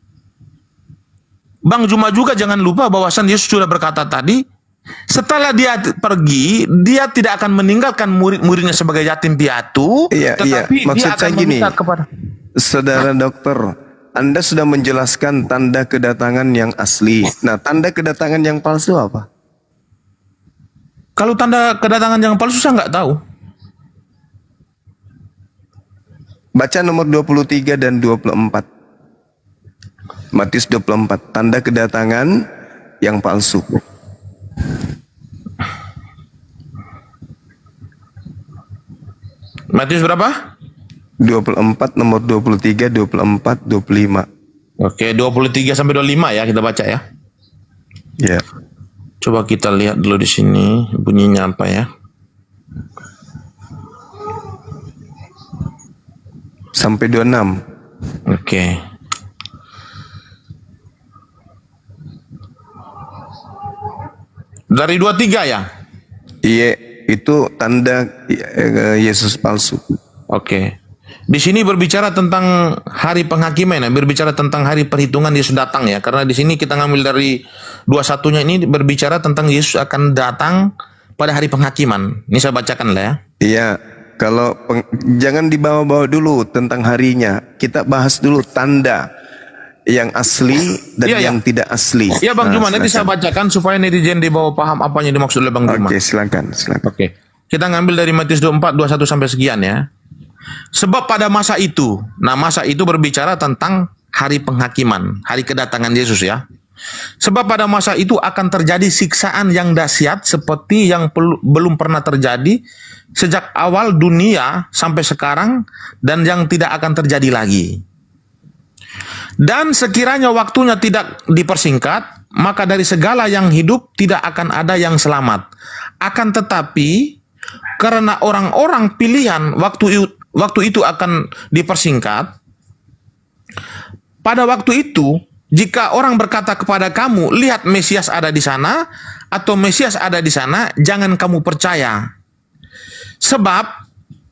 [SPEAKER 3] Bang Juma juga jangan lupa bahwasan Yesus sudah berkata tadi, setelah dia pergi, dia tidak akan meninggalkan murid-muridnya sebagai yatim piatu, tetapi
[SPEAKER 1] Maksud
[SPEAKER 3] dia akan
[SPEAKER 1] saya gini,
[SPEAKER 3] meminta kepada
[SPEAKER 1] Saudara dokter, Anda sudah menjelaskan tanda kedatangan yang asli. Nah, tanda kedatangan yang palsu apa?
[SPEAKER 3] Kalau tanda kedatangan yang palsu saya nggak tahu.
[SPEAKER 1] Baca nomor 23 dan 24. Matius 24, tanda kedatangan yang palsu.
[SPEAKER 3] Matius berapa?
[SPEAKER 1] 24, nomor 23, 24, 25.
[SPEAKER 3] Oke, 23 sampai 25 ya kita baca ya.
[SPEAKER 1] Ya.
[SPEAKER 3] Coba kita lihat dulu di sini bunyinya apa ya.
[SPEAKER 1] Sampai 26.
[SPEAKER 3] Oke. Dari 23 ya?
[SPEAKER 1] Iya, itu tanda Yesus palsu.
[SPEAKER 3] Oke. Di sini berbicara tentang hari penghakiman ya, berbicara tentang hari perhitungan Yesus datang ya. Karena di sini kita ngambil dari 21-nya ini berbicara tentang Yesus akan datang pada hari penghakiman. Ini saya bacakan lah ya.
[SPEAKER 1] Iya, kalau jangan dibawa-bawa dulu tentang harinya. Kita bahas dulu tanda yang asli dan yang tidak asli.
[SPEAKER 3] Iya Bang Juma, nanti saya bacakan supaya netizen di bawah paham apa yang dimaksud oleh Bang Juma.
[SPEAKER 1] Oke, silakan.
[SPEAKER 3] Oke. Kita ngambil dari Matius 24, 21 sampai sekian ya. Sebab pada masa itu, nah masa itu berbicara tentang hari penghakiman, hari kedatangan Yesus ya. Sebab pada masa itu akan terjadi siksaan yang dahsyat seperti yang belum pernah terjadi sejak awal dunia sampai sekarang dan yang tidak akan terjadi lagi. Dan sekiranya waktunya tidak dipersingkat, maka dari segala yang hidup tidak akan ada yang selamat. Akan tetapi, karena orang-orang pilihan waktu itu akan dipersingkat, pada waktu itu, jika orang berkata kepada kamu, lihat Mesias ada di sana, atau Mesias ada di sana, jangan kamu percaya. Sebab,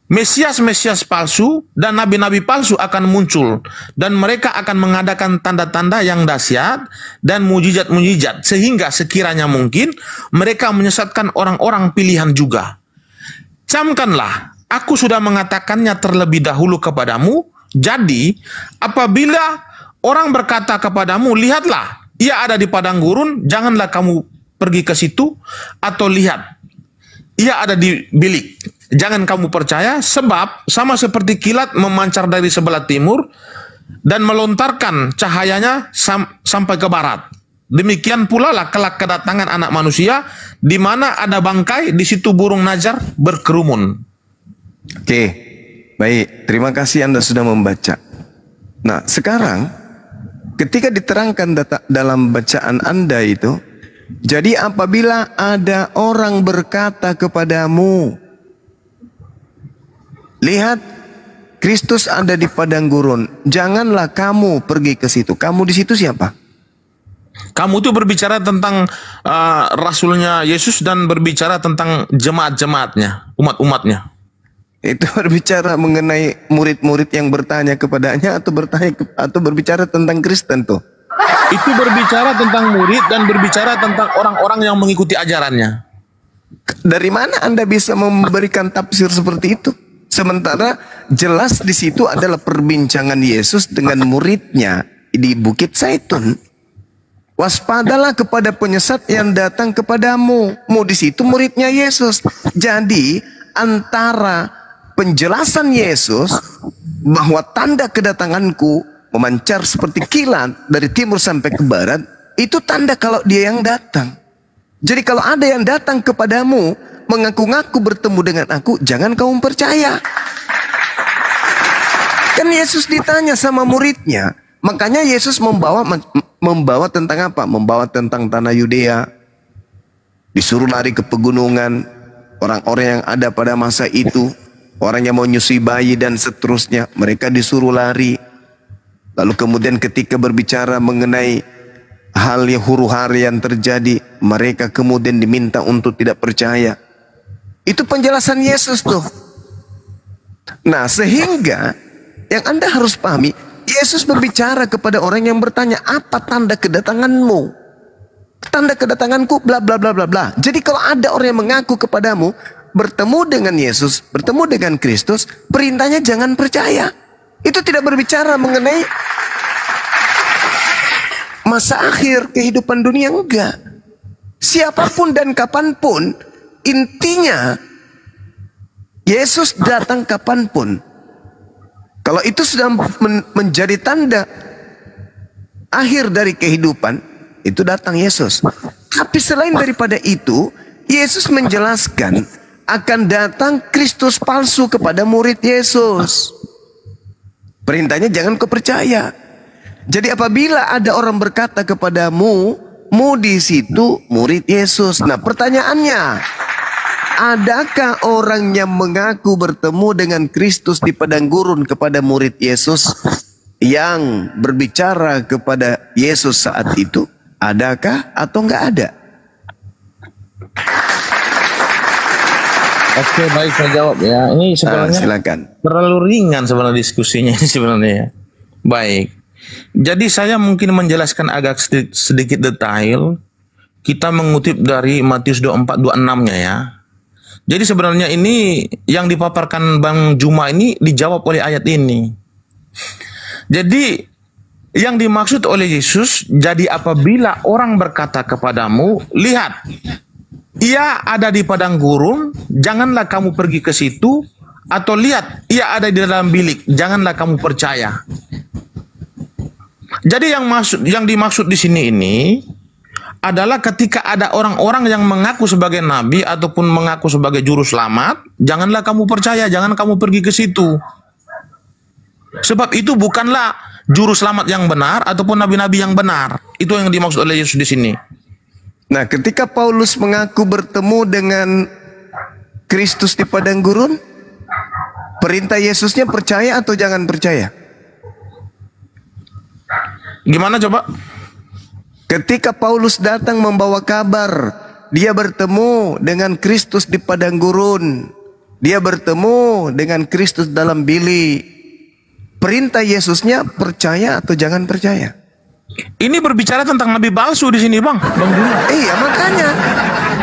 [SPEAKER 3] Mesias-Mesias palsu dan nabi-nabi palsu akan muncul dan mereka akan mengadakan tanda-tanda yang dahsyat dan mujizat-mujizat sehingga sekiranya mungkin mereka menyesatkan orang-orang pilihan juga. Camkanlah, aku sudah mengatakannya terlebih dahulu kepadamu. Jadi, apabila orang berkata kepadamu, lihatlah, ia ada di padang gurun, janganlah kamu pergi ke situ, atau lihat, ia ada di bilik. Jangan kamu percaya, sebab sama seperti kilat memancar dari sebelah timur dan melontarkan cahayanya sampai ke barat. Demikian pula lah kelak kedatangan anak manusia, di mana ada bangkai, di situ burung najar berkerumun.
[SPEAKER 1] Oke, baik. Terima kasih Anda sudah membaca. Nah, sekarang ketika diterangkan dalam bacaan Anda itu, jadi apabila ada orang berkata kepadamu, lihat, Kristus ada di padang gurun, janganlah kamu pergi ke situ. Kamu di situ siapa?
[SPEAKER 3] Kamu itu berbicara tentang rasulnya Yesus dan berbicara tentang jemaat-jemaatnya, umat-umatnya.
[SPEAKER 1] Itu berbicara mengenai murid-murid yang bertanya kepadanya atau berbicara tentang Kristen tuh?
[SPEAKER 3] Itu berbicara tentang murid dan berbicara tentang orang-orang yang mengikuti ajarannya.
[SPEAKER 1] Dari mana Anda bisa memberikan tafsir seperti itu? Sementara jelas di situ adalah perbincangan Yesus dengan muridnya di Bukit Zaitun. Waspadalah kepada penyesat yang datang kepadamu. Di situ muridnya Yesus. Jadi antara penjelasan Yesus bahwa tanda kedatanganku memancar seperti kilat dari timur sampai ke barat, itu tanda kalau dia yang datang. Jadi kalau ada yang datang kepadamu, mengaku-ngaku bertemu dengan aku, jangan kamu percaya. Kan Yesus ditanya sama muridnya, makanya Yesus membawa tentang apa? Membawa tentang tanah Yudea, disuruh lari ke pegunungan, orang-orang yang ada pada masa itu, orang yang mau nyusui bayi dan seterusnya, mereka disuruh lari. Lalu kemudian ketika berbicara mengenai hal yang huru-hara yang terjadi, mereka kemudian diminta untuk tidak percaya. Itu penjelasan Yesus tuh. Nah, sehingga yang Anda harus pahami, Yesus berbicara kepada orang yang bertanya, apa tanda kedatanganmu? Tanda kedatanganku bla bla bla bla bla. Jadi kalau ada orang yang mengaku kepadamu bertemu dengan Yesus, bertemu dengan Kristus, perintahnya jangan percaya. Itu tidak berbicara mengenai masa akhir kehidupan dunia, enggak. Siapapun dan kapanpun, intinya Yesus datang kapanpun. Kalau itu sudah menjadi tanda akhir dari kehidupan, itu datang Yesus. Tapi selain daripada itu, Yesus menjelaskan akan datang Kristus palsu kepada murid Yesus. Perintahnya jangan kau percaya. Jadi apabila ada orang berkata kepadamu, mu di situ murid Yesus. Nah, pertanyaannya, adakah orang yang mengaku bertemu dengan Kristus di padang gurun kepada murid Yesus yang berbicara kepada Yesus saat itu? Adakah atau enggak ada?
[SPEAKER 3] Oke, baik, saya jawab ya. Ini sebenarnya
[SPEAKER 1] silakan.
[SPEAKER 3] Terlalu ringan sebenarnya diskusinya ini sebenarnya. Baik. Jadi saya mungkin menjelaskan agak sedikit detail. Kita mengutip dari Matius 24:26-nya ya. Jadi sebenarnya ini yang dipaparkan Bang Juma ini dijawab oleh ayat ini. Jadi yang dimaksud oleh Yesus, jadi apabila orang berkata kepadamu, lihat, ia ada di padang gurun, janganlah kamu pergi ke situ, atau lihat, ia ada di dalam bilik, janganlah kamu percaya. Jadi yang dimaksud di sini ini adalah ketika ada orang-orang yang mengaku sebagai nabi ataupun mengaku sebagai juru selamat, janganlah kamu percaya, jangan kamu pergi ke situ. Sebab itu bukanlah juru selamat yang benar ataupun nabi-nabi yang benar. Itu yang dimaksud oleh Yesus di sini.
[SPEAKER 1] Nah, ketika Paulus mengaku bertemu dengan Kristus di padang gurun, perintah Yesusnya percaya atau jangan percaya?
[SPEAKER 3] Gimana coba?
[SPEAKER 1] Ketika Paulus datang membawa kabar, dia bertemu dengan Kristus di padang gurun, dia bertemu dengan Kristus dalam bilik. Perintah Yesusnya percaya atau jangan percaya?
[SPEAKER 3] Ini berbicara tentang nabi palsu di sini, Bang.
[SPEAKER 1] Iya,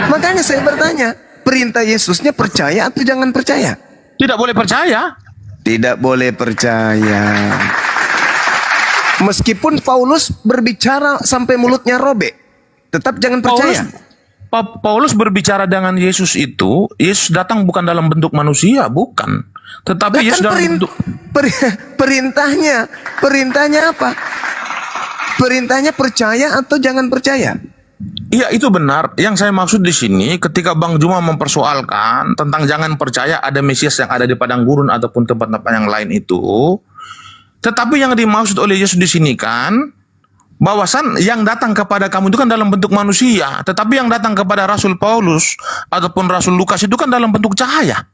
[SPEAKER 1] makanya saya bertanya, perintah Yesusnya percaya atau jangan percaya?
[SPEAKER 3] Tidak boleh percaya.
[SPEAKER 1] Tidak boleh percaya. Meskipun Paulus berbicara sampai mulutnya robek, tetap jangan percaya.
[SPEAKER 3] Paulus berbicara dengan Yesus itu, Yesus datang bukan dalam bentuk manusia, bukan. Tetapi Yesus dalam bentuk perintahnya apa? Perintahnya percaya atau jangan percaya? Iya, itu benar. Yang saya maksud di sini, ketika Bang Juma mempersoalkan tentang jangan percaya ada Mesias yang ada di padang gurun ataupun tempat-tempat yang lain itu, tetapi yang dimaksud oleh Yesus di sini kan, bahwasan yang datang kepada kamu itu kan dalam bentuk manusia, tetapi yang datang kepada Rasul Paulus ataupun Rasul Lukas itu kan dalam bentuk cahaya,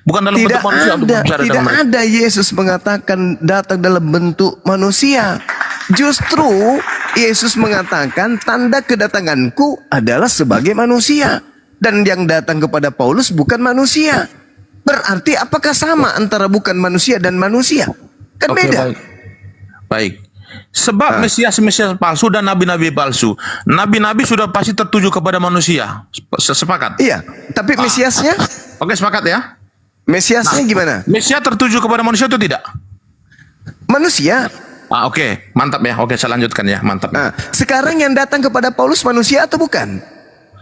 [SPEAKER 3] bukan dalam bentuk manusia.
[SPEAKER 1] Tidak ada Yesus mengatakan datang dalam bentuk manusia. Justru Yesus mengatakan tanda kedatanganku adalah sebagai manusia, dan yang datang kepada Paulus bukan manusia. Berarti apakah sama antara bukan manusia dan manusia? Kan beda.
[SPEAKER 3] Baik. Sebab Mesias-Mesias palsu dan nabi-nabi palsu. Nabi-nabi sudah pasti tertuju kepada manusia. Sepakat?
[SPEAKER 1] Iya, tapi Mesiasnya?
[SPEAKER 3] Oke, sepakat ya.
[SPEAKER 1] Mesiasnya gimana?
[SPEAKER 3] Mesias tertuju kepada manusia atau tidak?
[SPEAKER 1] Manusia.
[SPEAKER 3] Oke, mantap ya. Oke, saya lanjutkan ya. Mantap.
[SPEAKER 1] Nah, sekarang yang datang kepada Paulus manusia atau bukan?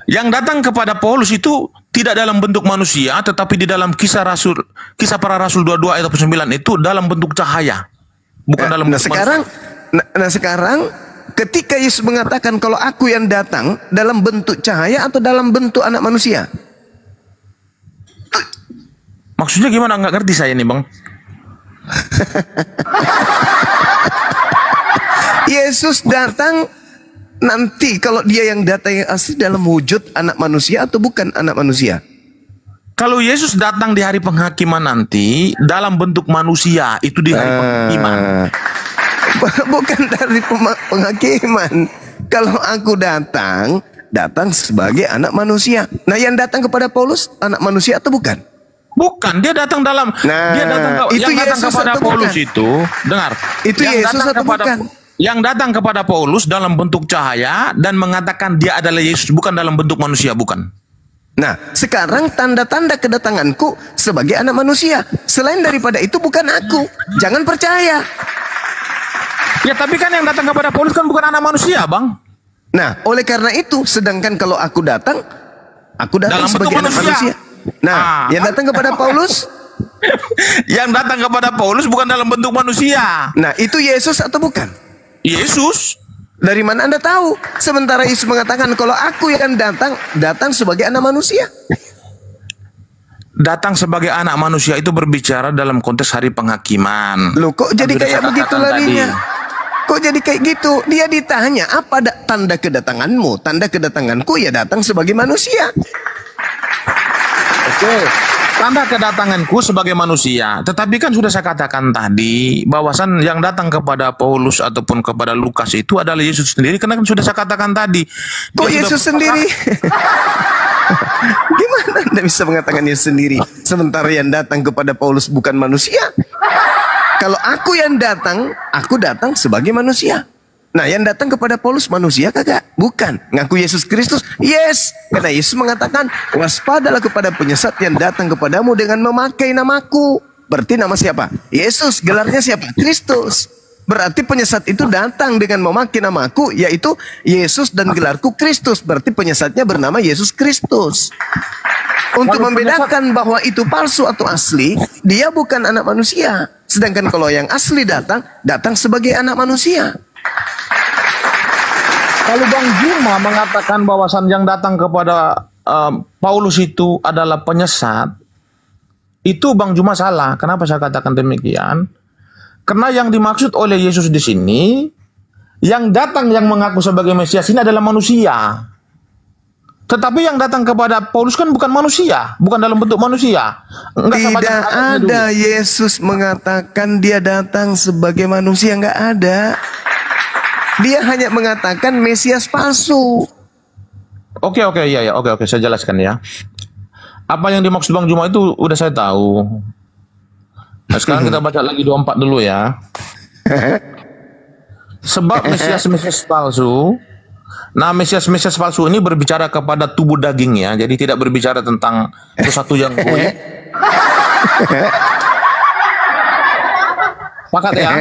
[SPEAKER 3] Yang datang kepada Paulus itu tidak dalam bentuk manusia, tetapi di dalam kisah para rasul 22 ayat 9 itu dalam bentuk cahaya. bukan dalam
[SPEAKER 1] Nah
[SPEAKER 3] bentuk
[SPEAKER 1] sekarang, sekarang ketika Yesus mengatakan kalau aku yang datang dalam bentuk cahaya atau dalam bentuk anak manusia?
[SPEAKER 3] Maksudnya gimana? Nggak ngerti saya nih, Bang.
[SPEAKER 1] Yesus datang nanti kalau dia yang datang yang asli dalam wujud anak manusia atau bukan anak manusia?
[SPEAKER 3] Kalau Yesus datang di hari penghakiman nanti dalam bentuk manusia, itu di hari penghakiman.
[SPEAKER 1] Bukan dari penghakiman. Kalau aku datang sebagai anak manusia. Nah, yang datang kepada Paulus anak manusia atau bukan?
[SPEAKER 3] Bukan, dia datang dalam dia datang
[SPEAKER 1] itu
[SPEAKER 3] yang datang
[SPEAKER 1] Yesus
[SPEAKER 3] kepada
[SPEAKER 1] atau
[SPEAKER 3] Paulus
[SPEAKER 1] bukan?
[SPEAKER 3] itu, dengar.
[SPEAKER 1] Itu
[SPEAKER 3] yang
[SPEAKER 1] Yesus
[SPEAKER 3] datang
[SPEAKER 1] atau
[SPEAKER 3] kepada
[SPEAKER 1] bukan?
[SPEAKER 3] yang datang kepada Paulus dalam bentuk cahaya dan mengatakan dia adalah Yesus, bukan dalam bentuk manusia, bukan.
[SPEAKER 1] Nah, sekarang tanda-tanda kedatanganku sebagai anak manusia. Selain daripada itu bukan aku. Jangan percaya.
[SPEAKER 3] Ya, tapi kan yang datang kepada Paulus kan bukan anak manusia, Bang.
[SPEAKER 1] Nah, oleh karena itu, sedangkan kalau aku datang
[SPEAKER 3] Dalam
[SPEAKER 1] sebagai
[SPEAKER 3] bentuk
[SPEAKER 1] anak manusia. Nah, yang datang kepada Paulus,
[SPEAKER 3] Yang datang kepada Paulus bukan dalam bentuk manusia.
[SPEAKER 1] nah itu Yesus atau bukan?
[SPEAKER 3] Yesus.
[SPEAKER 1] Dari mana Anda tahu? Sementara Yesus mengatakan kalau aku yang datang sebagai anak manusia.
[SPEAKER 3] Datang sebagai anak manusia itu berbicara dalam konteks hari penghakiman.
[SPEAKER 1] Loh, kok jadi
[SPEAKER 3] Sudah
[SPEAKER 1] kayak
[SPEAKER 3] saya
[SPEAKER 1] begitu
[SPEAKER 3] katakan
[SPEAKER 1] larinya?
[SPEAKER 3] tadi.
[SPEAKER 1] Kok jadi kayak gitu? Dia ditanya, apa tanda kedatanganmu? Tanda kedatanganku ya datang sebagai manusia.
[SPEAKER 3] Oke. Tanda kedatanganku sebagai manusia. Tetapi kan sudah saya katakan tadi, bahwasan yang datang kepada Paulus ataupun kepada Lukas itu adalah Yesus sendiri. Karena kan sudah saya katakan tadi.
[SPEAKER 1] Kok
[SPEAKER 3] Dia
[SPEAKER 1] Yesus
[SPEAKER 3] sudah-
[SPEAKER 1] sendiri? Gimana Anda bisa mengatakan Yesus sendiri? Sementara yang datang kepada Paulus bukan manusia. Kalau aku yang datang, aku datang sebagai manusia. Nah, yang datang kepada Paulus manusia kagak? Bukan. Ngaku Yesus Kristus? Yes. Karena Yesus mengatakan, waspadalah kepada penyesat yang datang kepadamu dengan memakai namaku. Berarti nama siapa? Yesus. Gelarnya siapa? Kristus. Berarti penyesat itu datang dengan memakai namaku, yaitu Yesus dan gelarku Kristus. Berarti penyesatnya bernama Yesus Kristus. Untuk
[SPEAKER 3] Kalau
[SPEAKER 1] membedakan bahwa itu palsu atau asli, dia bukan anak manusia. Sedangkan kalau yang asli datang sebagai anak manusia.
[SPEAKER 3] Kalau Bang Juma mengatakan bahwasan yang datang kepada Paulus itu adalah penyesat, itu Bang Juma salah. Kenapa saya katakan demikian? Karena yang dimaksud oleh Yesus di sini, yang datang yang mengaku sebagai Mesias ini adalah manusia. Tetapi yang datang kepada Paulus kan bukan manusia, bukan dalam bentuk manusia.
[SPEAKER 1] Tidak ada Yesus mengatakan dia datang sebagai manusia, nggak ada. Dia hanya mengatakan Mesias palsu.
[SPEAKER 3] Oke, saya jelaskan ya. Apa yang dimaksud Bang Juma itu udah saya tahu. Nah, sekarang kita baca lagi 24 dulu ya. Sebab Mesias palsu. Nah, Mesias palsu ini berbicara kepada tubuh dagingnya, jadi tidak berbicara tentang sesuatu yang goib. Sepakat ya?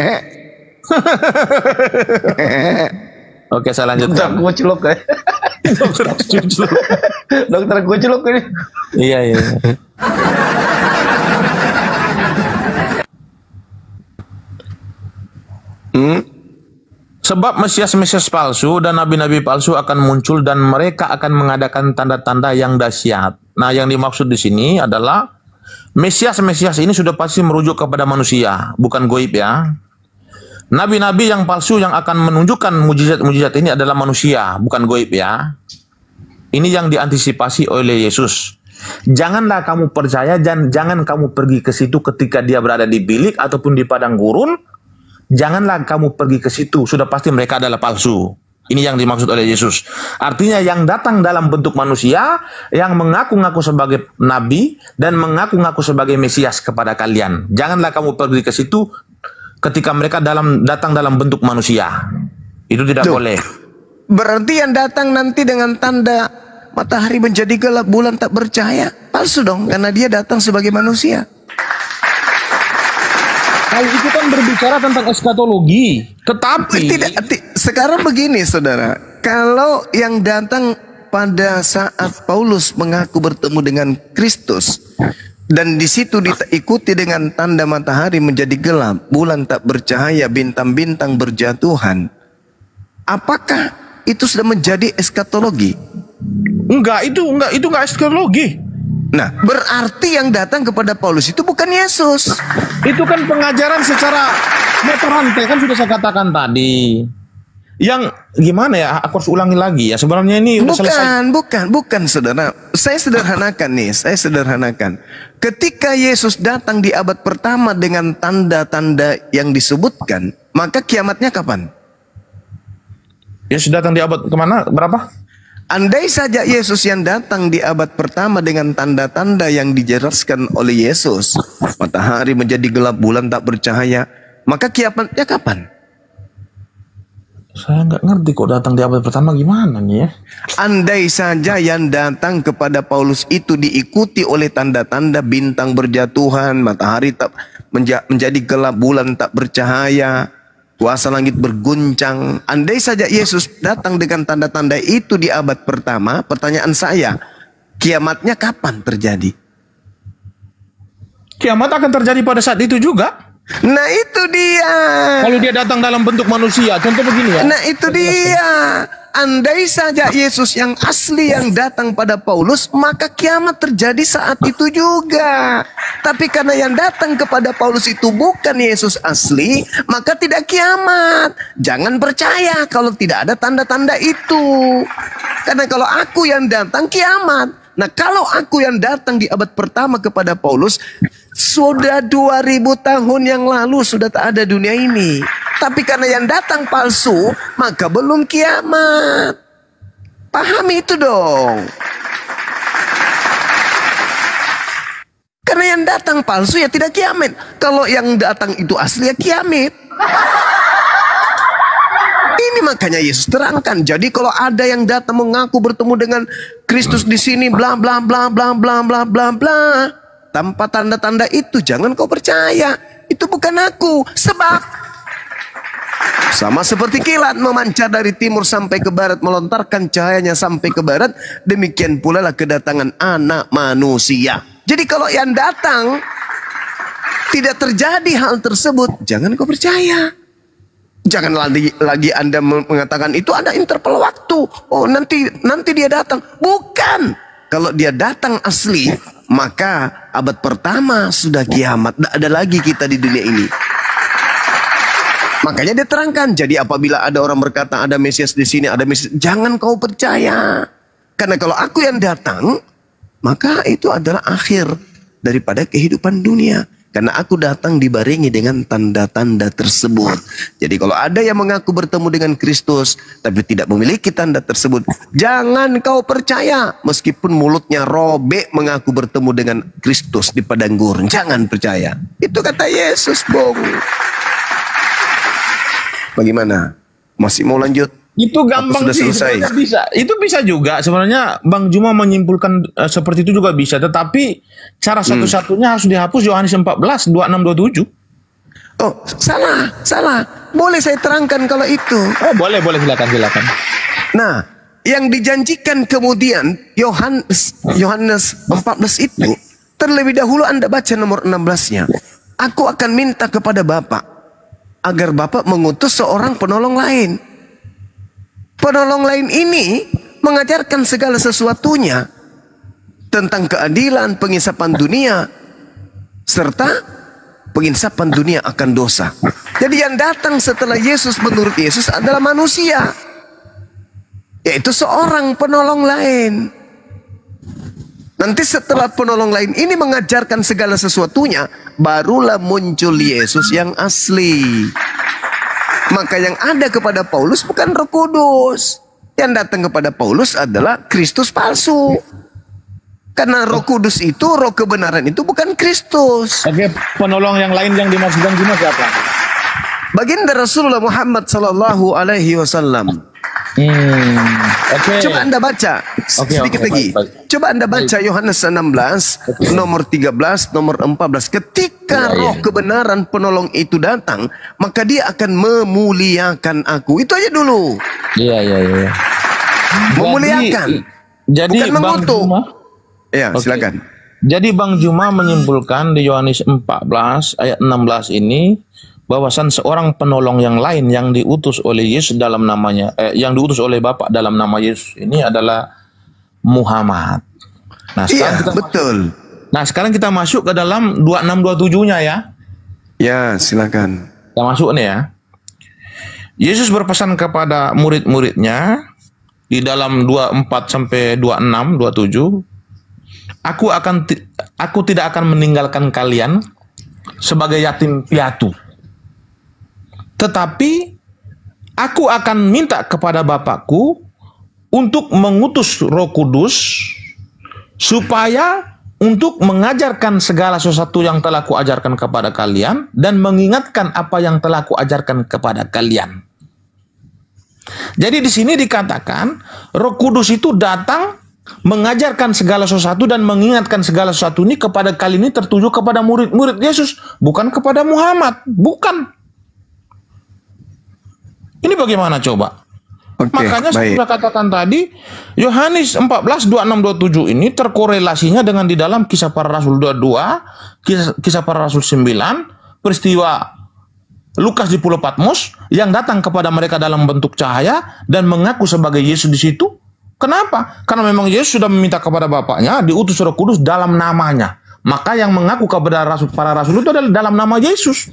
[SPEAKER 3] Oke, saya lanjutkan.
[SPEAKER 2] Gue celok ya. Dokter gue celok ini.
[SPEAKER 3] Iya. Sebab Mesias palsu dan nabi-nabi palsu akan muncul dan mereka akan mengadakan tanda-tanda yang dahsyat. Nah, yang dimaksud di sini adalah Mesias ini sudah pasti merujuk kepada manusia, bukan goib ya. Nabi-nabi yang palsu yang akan menunjukkan mujizat-mujizat ini adalah manusia, bukan goib ya. Ini yang diantisipasi oleh Yesus. Janganlah kamu percaya dan jangan kamu pergi ke situ ketika dia berada di bilik ataupun di padang gurun. Janganlah kamu pergi ke situ, sudah pasti mereka adalah palsu. Ini yang dimaksud oleh Yesus. Artinya yang datang dalam bentuk manusia, yang mengaku-ngaku sebagai nabi dan mengaku-ngaku sebagai Mesias kepada kalian. Janganlah kamu pergi ke situ ketika mereka datang dalam bentuk manusia. Itu tidak boleh.
[SPEAKER 1] Berarti yang datang nanti dengan tanda matahari menjadi gelap, bulan tak bercahaya, palsu dong, karena dia datang sebagai manusia.
[SPEAKER 3] Hal itu kan berbicara tentang eskatologi. Tetapi
[SPEAKER 1] Sekarang begini saudara, kalau yang datang pada saat Paulus mengaku bertemu dengan Kristus, Dan di situ diikuti dengan tanda matahari menjadi gelap, bulan tak bercahaya, bintang-bintang berjatuhan. Apakah itu sudah menjadi eskatologi?
[SPEAKER 3] Enggak, itu enggak eskatologi.
[SPEAKER 1] Nah, berarti yang datang kepada Paulus itu bukan Yesus.
[SPEAKER 3] Itu kan pengajaran secara mata rantai, kan sudah saya katakan tadi. Yang gimana ya? Aku harus ulangi lagi ya. Sebenarnya ini udah selesai.
[SPEAKER 1] Bukan, saudara. Saya sederhanakan nih. Ketika Yesus datang di abad pertama dengan tanda-tanda yang disebutkan, maka kiamatnya kapan?
[SPEAKER 3] Yesus datang di abad kemana? Berapa?
[SPEAKER 1] Andai saja Yesus yang datang di abad pertama dengan tanda-tanda yang dijelaskan oleh Yesus, matahari menjadi gelap, bulan tak bercahaya, maka kiamatnya kapan?
[SPEAKER 3] Saya nggak ngerti kok datang di abad pertama gimana nih ya.
[SPEAKER 1] Andai saja yang datang kepada Paulus itu diikuti oleh tanda-tanda bintang berjatuhan, matahari tak menjadi gelap, bulan tak bercahaya, kuasa langit berguncang. Andai saja Yesus datang dengan tanda-tanda itu di abad pertama, pertanyaan saya, kiamatnya kapan terjadi?
[SPEAKER 3] Kiamat akan terjadi pada saat itu juga.
[SPEAKER 1] Nah itu dia.
[SPEAKER 3] Kalau dia datang dalam bentuk manusia, contoh begini ya.
[SPEAKER 1] Nah itu dia. Andai saja Yesus yang asli yang datang pada Paulus, maka kiamat terjadi saat itu juga. Tapi karena yang datang kepada Paulus itu bukan Yesus asli, maka tidak kiamat. Jangan percaya kalau tidak ada tanda-tanda itu. Karena kalau aku yang datang, kiamat. Nah kalau aku yang datang di abad pertama kepada Paulus, sudah 2000 tahun yang lalu sudah tak ada dunia ini. Tapi karena yang datang palsu, maka belum kiamat. Pahami itu dong. Karena yang datang palsu ya tidak kiamat. Kalau yang datang itu asli ya kiamat. Ini makanya Yesus terangkan. Jadi kalau ada yang datang mengaku bertemu dengan Kristus di sini, bla bla bla bla bla bla bla bla, tanpa tanda-tanda itu jangan kau percaya. Itu bukan aku. Sebab sama seperti kilat memancar dari timur sampai ke barat, melontarkan cahayanya sampai ke barat, demikian pula lah kedatangan Anak Manusia. Jadi kalau yang datang tidak terjadi hal tersebut, jangan kau percaya. Jangan lagi Anda mengatakan itu ada interval waktu. Oh nanti dia datang. Bukan. Kalau dia datang asli, maka abad pertama sudah kiamat. Tidak ada lagi kita di dunia ini. Makanya dia terangkan. Jadi apabila ada orang berkata ada Mesias di sini, ada Mesias, jangan kau percaya. Karena kalau aku yang datang, maka itu adalah akhir daripada kehidupan dunia. Karena aku datang dibarengi dengan tanda-tanda tersebut. Jadi kalau ada yang mengaku bertemu dengan Kristus, tapi tidak memiliki tanda tersebut, jangan kau percaya. Meskipun mulutnya robek mengaku bertemu dengan Kristus di padang gurun, jangan percaya. Itu kata Yesus, Bung. Bagaimana? Masih mau lanjut?
[SPEAKER 3] Itu gampang
[SPEAKER 1] sudah
[SPEAKER 3] sih,
[SPEAKER 1] selesai.
[SPEAKER 3] Bisa. Itu bisa juga. Sebenarnya Bang Juma menyimpulkan seperti itu juga bisa. Tetapi cara satu-satunya harus dihapus Yohanes 14, 26, 27.
[SPEAKER 1] Oh, salah. Boleh saya terangkan kalau itu.
[SPEAKER 3] Oh, boleh, silakan.
[SPEAKER 1] Nah, yang dijanjikan kemudian Yohanes 14 itu, terlebih dahulu Anda baca nomor 16-nya. Aku akan minta kepada Bapa agar Bapa mengutus seorang penolong lain. Penolong lain ini mengajarkan segala sesuatunya tentang keadilan, pengisapan dunia, serta pengisapan dunia akan dosa. Jadi yang datang setelah Yesus menurut Yesus adalah manusia, yaitu seorang penolong lain. Nanti setelah penolong lain ini mengajarkan segala sesuatunya, barulah muncul Yesus yang asli. Maka yang ada kepada Paulus bukan Roh Kudus. Yang datang kepada Paulus adalah Kristus palsu. Karena Roh Kudus itu, Roh kebenaran itu bukan Kristus.
[SPEAKER 3] Oke, penolong yang lain yang dimaksudkan Juma siapa?
[SPEAKER 1] Baginda Rasulullah Muhammad sallallahu alaihi wasallam. Coba Anda baca sedikit lagi.
[SPEAKER 3] Baik.
[SPEAKER 1] Coba Anda baca Yohanes 16 nomor 13, nomor 14. Ketika Roh kebenaran penolong itu datang, maka dia akan memuliakan aku. Itu aja dulu.
[SPEAKER 3] Iya.
[SPEAKER 1] Memuliakan.
[SPEAKER 3] Jadi
[SPEAKER 1] bukan mengutuk. Ya, silakan.
[SPEAKER 3] Jadi Bang Juma menyimpulkan di Yohanes 14 ayat 16 ini bahwasan seorang penolong yang lain yang diutus oleh Yesus dalam namanya, yang diutus oleh Bapa dalam nama Yesus ini adalah Muhammad. Nah, sekarang
[SPEAKER 1] Iya, betul.
[SPEAKER 3] Sekarang kita masuk ke dalam 26-27-nya ya.
[SPEAKER 1] Ya, silakan.
[SPEAKER 3] Kita masuk nih ya. Yesus berpesan kepada murid-muridnya di dalam 24 sampai 26, 27. Aku tidak akan meninggalkan kalian sebagai yatim piatu. Tetapi aku akan minta kepada Bapakku untuk mengutus Roh Kudus supaya untuk mengajarkan segala sesuatu yang telah kuajarkan kepada kalian dan mengingatkan apa yang telah kuajarkan kepada kalian. Jadi di sini dikatakan Roh Kudus itu datang mengajarkan segala sesuatu dan mengingatkan segala sesuatu ini kepada kali ini tertuju kepada murid-murid Yesus, bukan kepada Muhammad, bukan. Ini bagaimana coba?
[SPEAKER 1] Oke,
[SPEAKER 3] Makanya saya
[SPEAKER 1] baik.
[SPEAKER 3] sudah katakan tadi, Yohanes 14, 26, 27 ini terkorelasinya dengan di dalam Kisah Para Rasul 22, Kisah Para Rasul 9, peristiwa Lukas di Pulau Patmos yang datang kepada mereka dalam bentuk cahaya dan mengaku sebagai Yesus di situ. Kenapa? Karena memang Yesus sudah meminta kepada Bapaknya diutus Roh Kudus dalam namanya. Maka yang mengaku kepada para rasul itu adalah dalam nama Yesus.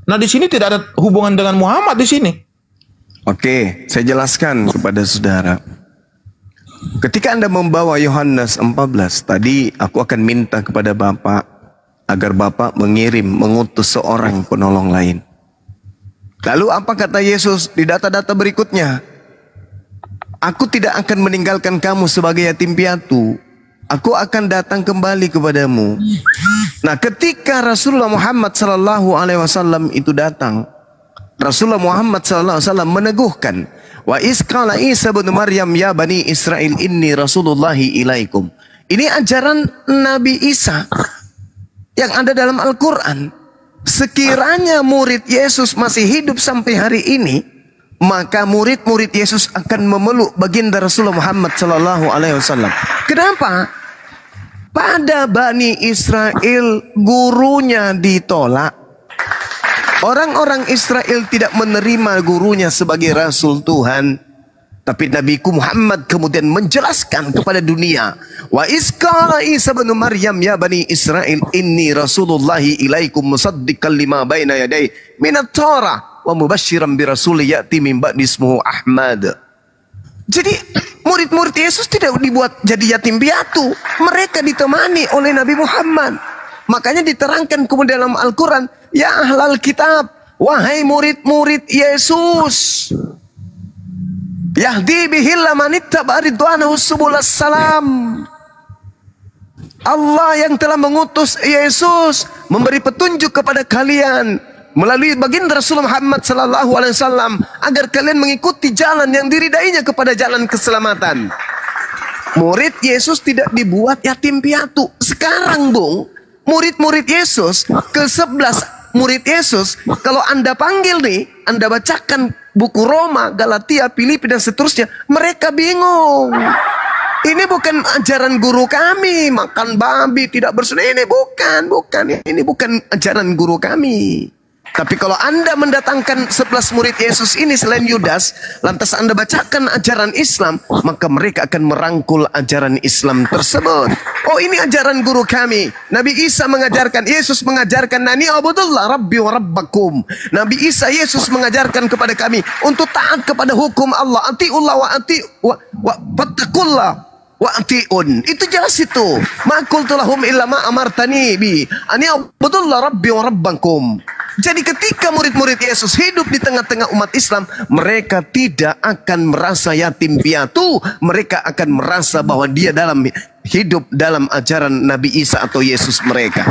[SPEAKER 3] Nah, di sini tidak ada hubungan dengan Muhammad di sini.
[SPEAKER 1] Oke, saya jelaskan kepada saudara. Ketika Anda membawa Yohanes 14, tadi aku akan minta kepada Bapak agar Bapak mengutus seorang penolong lain. Lalu apa kata Yesus di data-data berikutnya? Aku tidak akan meninggalkan kamu sebagai yatim piatu. Aku akan datang kembali kepadamu. Nah, ketika Rasulullah Muhammad SAW itu datang, Rasulullah Muhammad SAW meneguhkan, wa isqala Isa bin Maryam ya bani Israel inni rasulullahi ilaikum. Ini ajaran Nabi Isa yang ada dalam Al-Quran. Sekiranya murid Yesus masih hidup sampai hari ini, maka murid-murid Yesus akan memeluk baginda Rasulullah Muhammad SAW. Kenapa? Pada Bani Israel gurunya ditolak. Orang-orang Israel tidak menerima gurunya sebagai Rasul Tuhan. Tapi Nabi Muhammad kemudian menjelaskan kepada dunia, wa isqala Isa bin Maryam ya bani Israel inni rasulullahi ilaikum musaddiqan lima baina yaday minat Torah wa mubasysyiran bi rasulin ya'ti min ba'di ismuhu Ahmad. Jadi murid-murid Yesus tidak dibuat jadi yatim piatu, mereka ditemani oleh Nabi Muhammad. Makanya diterangkan kemudian dalam Al-Quran, ya ahlal kitab, wahai murid-murid Yesus, yahdi bihillah manittaba ridwanahu subulas salam. Allah yang telah mengutus Yesus memberi petunjuk kepada kalian melalui baginda Rasulullah Muhammad SAW agar kalian mengikuti jalan yang diridainya kepada jalan keselamatan. Murid Yesus tidak dibuat yatim piatu. Sekarang Bung, murid-murid Yesus, ke-11 murid Yesus, kalau Anda panggil nih, Anda bacakan buku Roma, Galatia, Filipi dan seterusnya, mereka bingung. Ini bukan ajaran guru kami, makan babi, tidak bersunat. Ini bukan. Ini bukan ajaran guru kami. Tapi kalau Anda mendatangkan 11 murid Yesus ini selain Yudas, lantas Anda bacakan ajaran Islam, maka mereka akan merangkul ajaran Islam tersebut. Oh, ini ajaran guru kami. Nabi Isa mengajarkan, Yesus mengajarkan, nani abudullah rabbi wa rabbakum. Nabi Isa, Yesus mengajarkan kepada kami untuk taat kepada hukum Allah. Atiullah wa fattakullah wa atiun. Itu jelas itu. Ma qultu lahum illa ma amartani bi ani abudullah rabbi wa rabbakum. Jadi ketika murid-murid Yesus hidup di tengah-tengah umat Islam, mereka tidak akan merasa yatim piatu. Mereka akan merasa bahwa dia hidup dalam ajaran Nabi Isa atau Yesus mereka.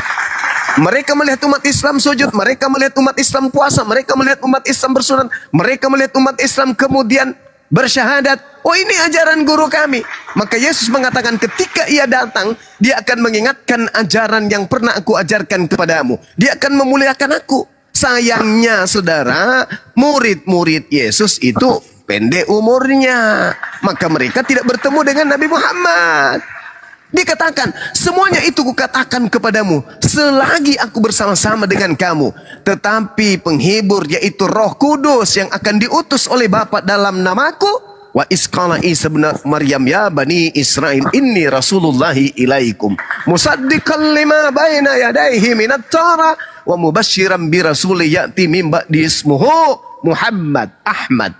[SPEAKER 1] Mereka melihat umat Islam sujud, mereka melihat umat Islam puasa, mereka melihat umat Islam bersunat, mereka melihat umat Islam kemudian bersyahadat. Oh, ini ajaran guru kami. Maka Yesus mengatakan ketika ia datang, dia akan mengingatkan ajaran yang pernah aku ajarkan kepadamu. Dia akan memuliakan aku. Sayangnya saudara, murid-murid Yesus itu pendek umurnya. Maka mereka tidak bertemu dengan Nabi Muhammad. Dikatakan, semuanya itu kukatakan kepadamu selagi aku bersama-sama dengan kamu. Tetapi penghibur yaitu Roh Kudus yang akan diutus oleh Bapa dalam namaku. Wa isqala Isa bin Maryam ya bani Israel inni rasulullahi ilaikum musaddiqan lima baina yadayhi minat Tara wa mubasysyiran bi rasulin ya'ti min ba'di ismuhu Muhammad Ahmad.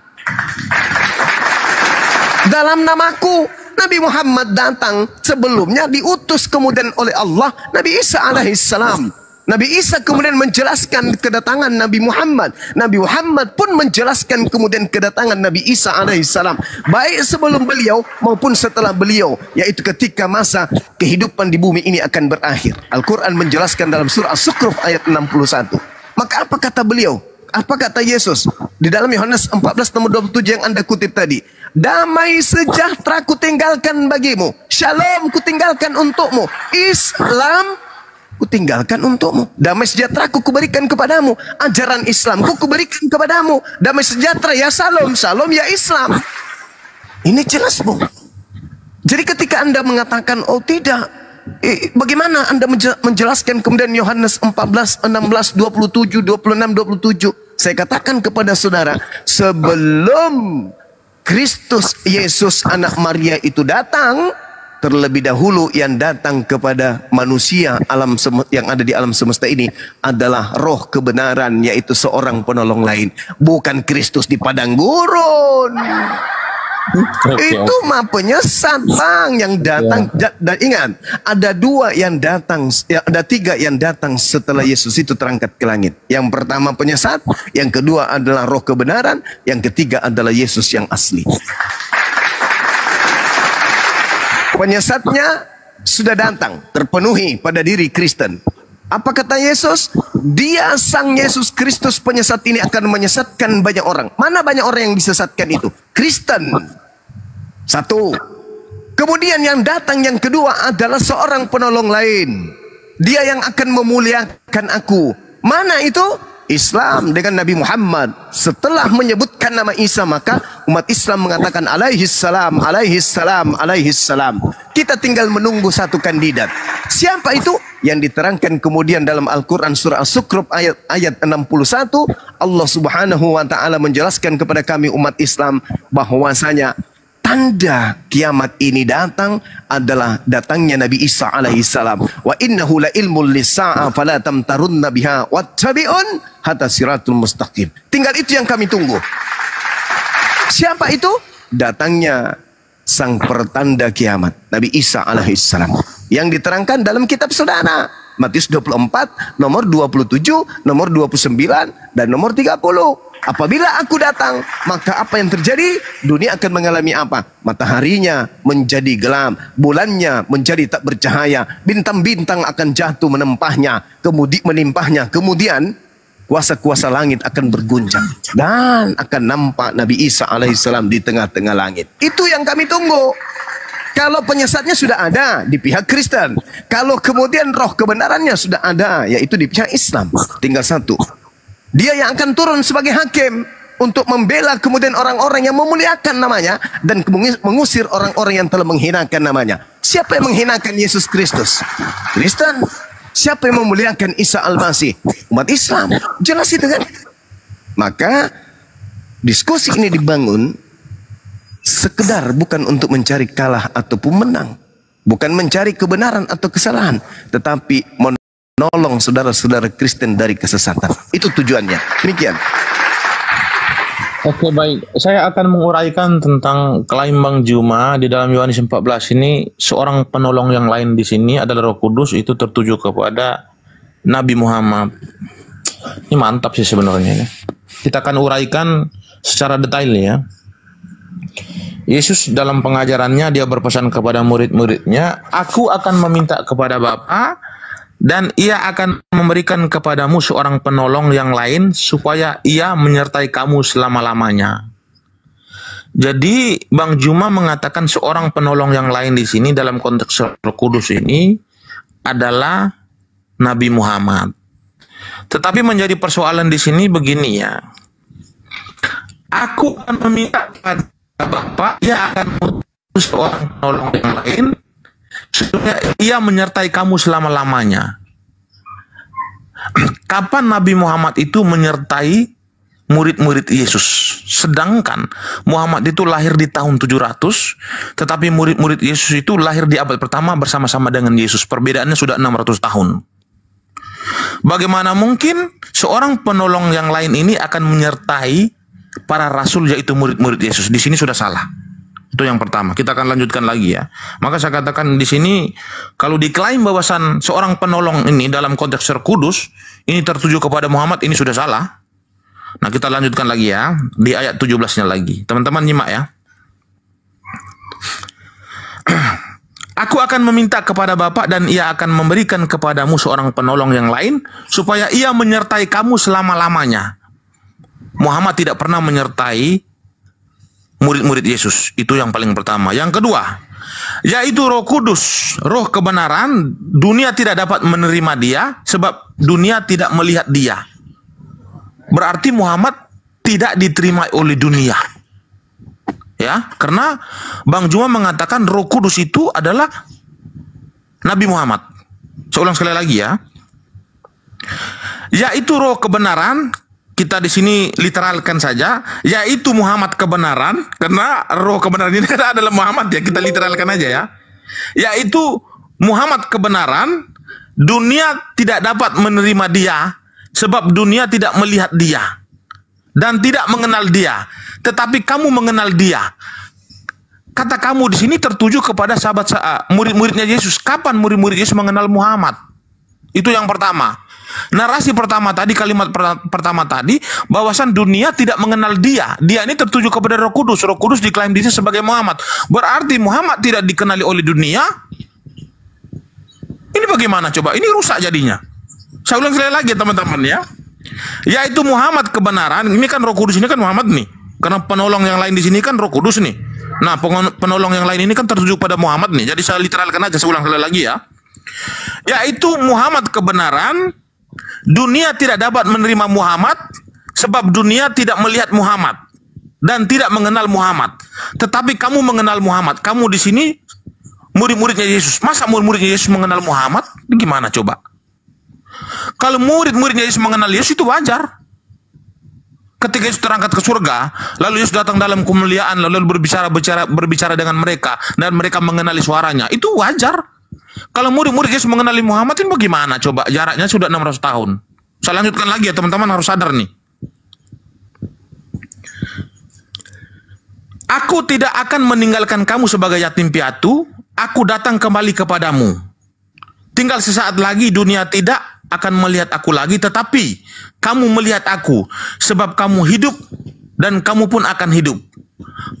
[SPEAKER 1] Dalam namaku Nabi Muhammad datang, sebelumnya diutus kemudian oleh Allah Nabi Isa alaihissalam. Nabi Isa kemudian menjelaskan kedatangan Nabi Muhammad. Nabi Muhammad pun menjelaskan kemudian kedatangan Nabi Isa alaihissalam. Baik sebelum beliau maupun setelah beliau. Yaitu ketika masa kehidupan di bumi ini akan berakhir. Al-Quran menjelaskan dalam surah As-Zukhruf ayat 61. Maka apa kata beliau? Apa kata Yesus? Di dalam Yohanes 14 nomor 27 yang Anda kutip tadi. Damai sejahtera kutinggalkan bagimu. Shalom kutinggalkan untukmu. Islam kutinggalkan untukmu. Damai sejahtera kuberikan kepadamu. Ajaran Islam kuberikan kepadamu. Damai sejahtera ya salam. Salam ya Islam. Ini jelas, Bung. Jadi ketika Anda mengatakan, oh tidak, bagaimana Anda menjelaskan kemudian Yohanes 14, 16, 27, 26, 27. Saya katakan kepada saudara, sebelum Kristus Yesus anak Maria itu datang, terlebih dahulu yang datang kepada manusia yang ada di alam semesta ini adalah roh kebenaran, yaitu seorang penolong lain. Bukan Kristus di padang gurun. Itu mah penyesat, Bang, yang datang. Dan ingat, ada dua yang datang, ada tiga yang datang setelah Yesus itu terangkat ke langit. Yang pertama penyesat, yang kedua adalah roh kebenaran, yang ketiga adalah Yesus yang asli. Penyesatnya sudah datang, terpenuhi pada diri Kristen. Apa kata Yesus? Dia sang Yesus Kristus penyesat ini akan menyesatkan banyak orang. Mana banyak orang yang disesatkan itu? Kristen. Satu. Kemudian yang datang yang kedua adalah seorang penolong lain. Dia yang akan memuliakan aku. Mana itu? Islam dengan Nabi Muhammad. Setelah menyebutkan nama Isa, maka umat Islam mengatakan alaihi salam, alaihi salam, alaihi salam. Kita tinggal menunggu satu kandidat. Siapa itu? Yang diterangkan kemudian dalam Al-Quran surah As-Zukhruf ayat 61. Allah subhanahu wa ta'ala menjelaskan kepada kami umat Islam bahwasanya tanda kiamat ini datang adalah datangnya Nabi Isa alaihi salam. Wa innahu la ilmul lisa'a fala tamtarunna biha wattabi'un hatta siratul mustaqim. Tinggal itu yang kami tunggu. Siapa itu? Datangnya sang pertanda kiamat, Nabi Isa alaihi salam, yang diterangkan dalam kitab saudara Matius 24 nomor 27, nomor 29 dan nomor 30. Apabila aku datang, maka apa yang terjadi? Dunia akan mengalami apa? Mataharinya menjadi gelap, bulannya menjadi tak bercahaya, bintang-bintang akan jatuh menimpahnya. Kemudian kuasa-kuasa langit akan berguncang dan akan nampak Nabi Isa alaihissalam di tengah-tengah langit. Itu yang kami tunggu. Kalau penyesatnya sudah ada di pihak Kristen, kalau kemudian roh kebenarannya sudah ada, yaitu di pihak Islam, tinggal satu. Dia yang akan turun sebagai hakim untuk membela kemudian orang-orang yang memuliakan namanya dan mengusir orang-orang yang telah menghinakan namanya. Siapa yang menghinakan Yesus Kristus? Kristen. Siapa yang memuliakan Isa Al-Masih? Umat Islam. Jelas itu kan? Maka diskusi ini dibangun sekedar bukan untuk mencari kalah ataupun menang, bukan mencari kebenaran atau kesalahan, tetapi menolong saudara-saudara Kristen dari kesesatan. Itu tujuannya. Demikian.
[SPEAKER 3] Oke, baik. Saya akan menguraikan tentang klaim Bang Juma di dalam Yohanes 14 ini. Seorang penolong yang lain di sini adalah Roh Kudus, itu tertuju kepada Nabi Muhammad. Ini mantap sih sebenarnya. Kita akan uraikan secara detail ya. Yesus dalam pengajarannya dia berpesan kepada murid-muridnya, aku akan meminta kepada Bapa dan ia akan memberikan kepadamu seorang penolong yang lain supaya ia menyertai kamu selama-lamanya. Jadi Bang Juma mengatakan seorang penolong yang lain di sini dalam konteks Roh Kudus ini adalah Nabi Muhammad. Tetapi menjadi persoalan di sini begini ya. Aku akan meminta kepada Bapa, ia akan mengutus seorang penolong yang lain Ia menyertai kamu selama-lamanya. Kapan Nabi Muhammad itu menyertai murid-murid Yesus? Sedangkan Muhammad itu lahir di tahun 700, tetapi murid-murid Yesus itu lahir di abad pertama bersama-sama dengan Yesus. Perbedaannya sudah 600 tahun. Bagaimana mungkin seorang penolong yang lain ini akan menyertai para rasul, yaitu murid-murid Yesus? Di sini sudah salah. Itu yang pertama. Kita akan lanjutkan lagi ya. Maka saya katakan di sini, kalau diklaim bahwasan seorang penolong ini dalam konteks Roh Kudus ini tertuju kepada Muhammad, ini sudah salah. Nah, kita lanjutkan lagi ya di ayat 17-nya lagi. Teman-teman nyimak ya. Aku akan meminta kepada Bapa dan ia akan memberikan kepadamu seorang penolong yang lain supaya ia menyertai kamu selama-lamanya. Muhammad tidak pernah menyertai murid-murid Yesus. Itu yang paling pertama. Yang kedua, yaitu Roh Kudus, Roh kebenaran. Dunia tidak dapat menerima dia sebab dunia tidak melihat dia. Berarti Muhammad tidak diterima oleh dunia. Ya, karena Bang Juma mengatakan Roh Kudus itu adalah Nabi Muhammad. Saya ulang sekali lagi ya. Yaitu Roh kebenaran. Kita di sini literalkan saja, yaitu Muhammad kebenaran, karena roh kebenaran ini kan adalah Muhammad ya, kita literalkan aja ya. Yaitu Muhammad kebenaran, dunia tidak dapat menerima dia, sebab dunia tidak melihat dia, dan tidak mengenal dia, tetapi kamu mengenal dia. Kata kamu di sini tertuju kepada sahabat murid-muridnya Yesus. Kapan murid-murid Yesus mengenal Muhammad? Itu yang pertama. Narasi pertama tadi, kalimat pertama tadi, bahwasan dunia tidak mengenal dia. Dia ini tertuju kepada Roh Kudus. Roh Kudus diklaim diri sebagai Muhammad. Berarti Muhammad tidak dikenali oleh dunia. Ini bagaimana coba? Ini rusak jadinya. Saya ulang sekali lagi teman-teman ya. Yaitu Muhammad kebenaran. Ini kan Roh Kudus ini kan Muhammad nih. Karena penolong yang lain di sini kan Roh Kudus nih. Nah, penolong yang lain ini kan tertuju pada Muhammad nih. Jadi saya literalkan aja, saya ulang sekali lagi ya. Yaitu Muhammad kebenaran. Dunia tidak dapat menerima Muhammad sebab dunia tidak melihat Muhammad dan tidak mengenal Muhammad. Tetapi kamu mengenal Muhammad. Kamu di sini murid-muridnya Yesus. Masa murid-muridnya Yesus mengenal Muhammad? Gimana coba? Kalau murid-muridnya Yesus mengenal Yesus itu wajar. Ketika Yesus terangkat ke surga, lalu Yesus datang dalam kemuliaan, lalu berbicara dengan mereka dan mereka mengenali suaranya, itu wajar. Kalau murid-murid Yesus mengenali Muhammad ini bagaimana coba? Jaraknya sudah 600 tahun. Saya lanjutkan lagi ya teman-teman, harus sadar nih. Aku tidak akan meninggalkan kamu sebagai yatim piatu. Aku datang kembali kepadamu. Tinggal sesaat lagi dunia tidak akan melihat aku lagi, tetapi kamu melihat aku, sebab kamu hidup dan kamu pun akan hidup.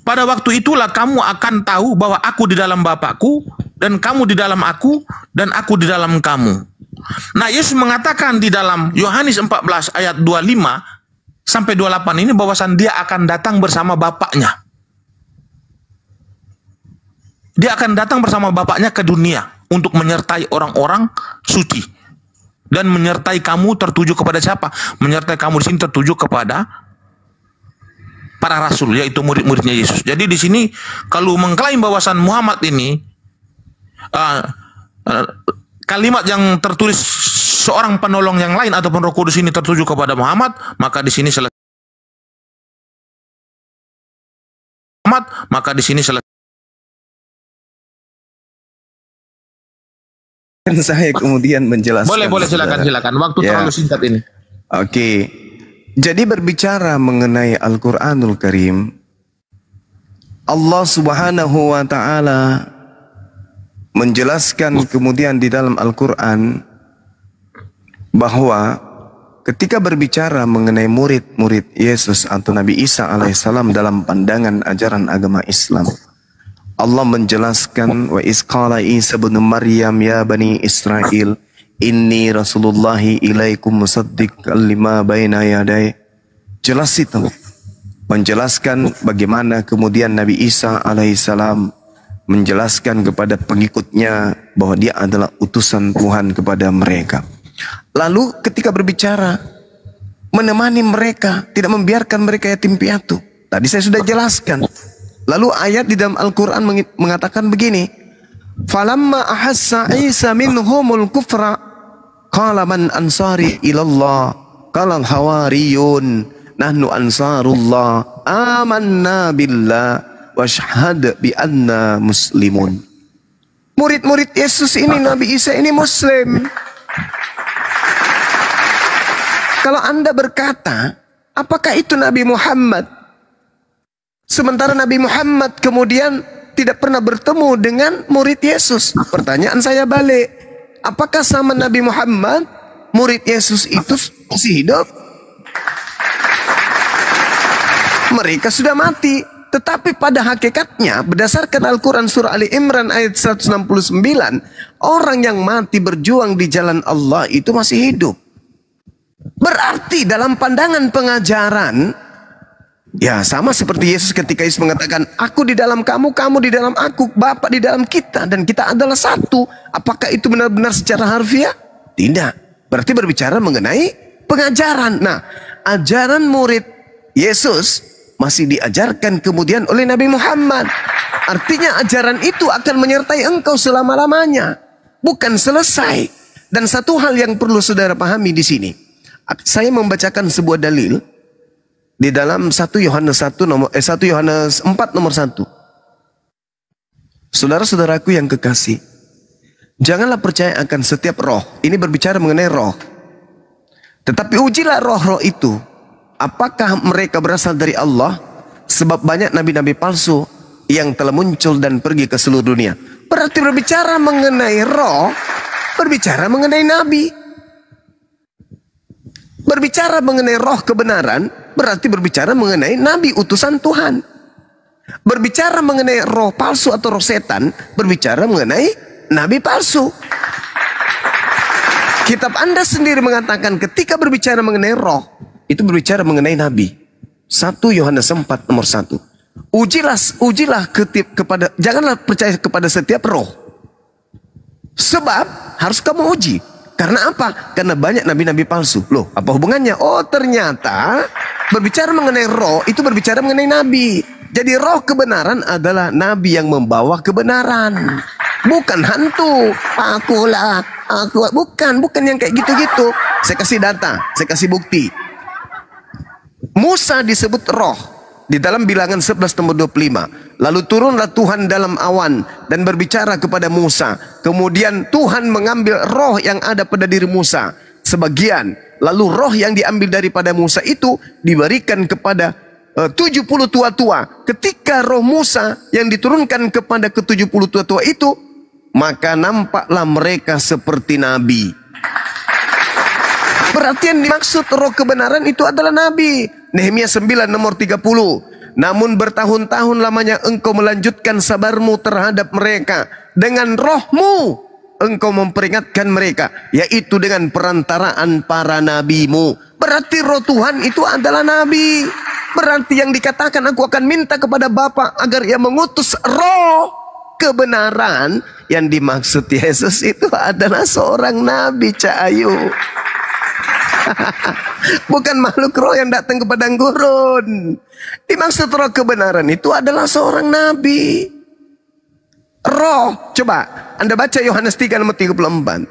[SPEAKER 3] Pada waktu itulah kamu akan tahu bahwa aku di dalam Bapakku, dan kamu di dalam aku, dan aku di dalam kamu. Nah, Yesus mengatakan di dalam Yohanes 14 ayat 25 sampai 28 ini bahwasan dia akan datang bersama Bapaknya. Dia akan datang bersama Bapaknya ke dunia untuk menyertai orang-orang suci. Dan menyertai kamu tertuju kepada siapa? Menyertai kamu di sini tertuju kepada para rasul, yaitu murid-muridnya Yesus. Jadi di sini kalau mengklaim bahwasan Muhammad ini kalimat yang tertulis seorang penolong yang lain ataupun Roh Kudus ini tertuju kepada Muhammad, maka di sini selesai. Maka di sini selesai.
[SPEAKER 1] Saya kemudian menjelaskan.
[SPEAKER 3] Boleh silakan. Waktu terlalu singkat ini.
[SPEAKER 1] Oke. Jadi berbicara mengenai Al-Qur'anul Karim, Allah Subhanahu wa taala menjelaskan kemudian di dalam Al-Quran bahwa ketika berbicara mengenai murid-murid Yesus atau Nabi Isa alaihissalam dalam pandangan ajaran agama Islam, Allah menjelaskan wa isqala Isa bin Maryam ya bani Israel inni rasulullahi ilaikum musaddiqan lima baina yaday. Jelas itu menjelaskan bagaimana kemudian Nabi Isa alaihissalam menjelaskan kepada pengikutnya bahwa dia adalah utusan Tuhan kepada mereka. Lalu ketika berbicara menemani mereka, tidak membiarkan mereka yatim piatu. Tadi saya sudah jelaskan. Lalu ayat di dalam Al-Quran mengatakan begini, Falamma ahassa Isa minhumul kufra qala man ansari ilallah qala al-hawariyun nahnu ansarullah amanna billah washhad bi anna muslimun. Murid-murid Yesus ini, Nabi Isa ini Muslim. Kalau Anda berkata, apakah itu Nabi Muhammad? Sementara Nabi Muhammad kemudian tidak pernah bertemu dengan murid Yesus. Pertanyaan saya balik, apakah sama Nabi Muhammad murid Yesus itu masih hidup? Mereka sudah mati. Tetapi pada hakikatnya berdasarkan Al-Quran surah Ali Imran ayat 169, orang yang mati berjuang di jalan Allah itu masih hidup. Berarti dalam pandangan pengajaran, ya sama seperti Yesus ketika Yesus mengatakan, aku di dalam kamu, kamu di dalam aku, Bapa di dalam kita, dan kita adalah satu. Apakah itu benar-benar secara harfiah? Tidak. Berarti berbicara mengenai pengajaran. Nah, ajaran murid Yesus masih diajarkan kemudian oleh Nabi Muhammad. Artinya ajaran itu akan menyertai engkau selama-lamanya, bukan selesai. Dan satu hal yang perlu saudara pahami di sini, saya membacakan sebuah dalil di dalam 1 Yohanes 4 nomor 1. Saudara-saudaraku yang kekasih, janganlah percaya akan setiap roh. Ini berbicara mengenai roh. Tetapi ujilah roh-roh itu, apakah mereka berasal dari Allah? Sebab banyak nabi-nabi palsu yang telah muncul dan pergi ke seluruh dunia. Berarti berbicara mengenai roh, berbicara mengenai nabi. Berbicara mengenai roh kebenaran, berarti berbicara mengenai nabi utusan Tuhan. Berbicara mengenai roh palsu atau roh setan, berbicara mengenai nabi palsu. Kitab Anda sendiri mengatakan ketika berbicara mengenai roh, itu berbicara mengenai nabi. 1 Yohanes 4 nomor 1. Ujilah kepada, janganlah percaya kepada setiap roh. Sebab harus kamu uji. Karena apa? Karena banyak nabi-nabi palsu. Loh, apa hubungannya? Oh, ternyata berbicara mengenai roh itu berbicara mengenai nabi. Jadi roh kebenaran adalah nabi yang membawa kebenaran. Bukan hantu. Bukan yang kayak gitu-gitu. Saya kasih data, saya kasih bukti. Musa disebut roh di dalam Bilangan 11 nomor 25. Lalu turunlah Tuhan dalam awan dan berbicara kepada Musa. Kemudian Tuhan mengambil roh yang ada pada diri Musa sebagian. Lalu roh yang diambil daripada Musa itu diberikan kepada 70 tua-tua. Ketika roh Musa yang diturunkan kepada ke-70 tua-tua itu, maka nampaklah mereka seperti nabi. Berarti yang dimaksud roh kebenaran itu adalah nabi. Nehemia 9 nomor 30. Namun bertahun-tahun lamanya engkau melanjutkan sabarmu terhadap mereka. Dengan rohmu engkau memperingatkan mereka, yaitu dengan perantaraan para nabimu. Berarti roh Tuhan itu adalah nabi. Berarti yang dikatakan aku akan minta kepada Bapa agar ia mengutus roh kebenaran, yang dimaksud Yesus itu adalah seorang nabi, Cak Ayu. Bukan makhluk roh yang datang ke padang gurun. Dimaksud roh kebenaran itu adalah seorang nabi. Roh, coba Anda baca Yohanes 3 nomor 34.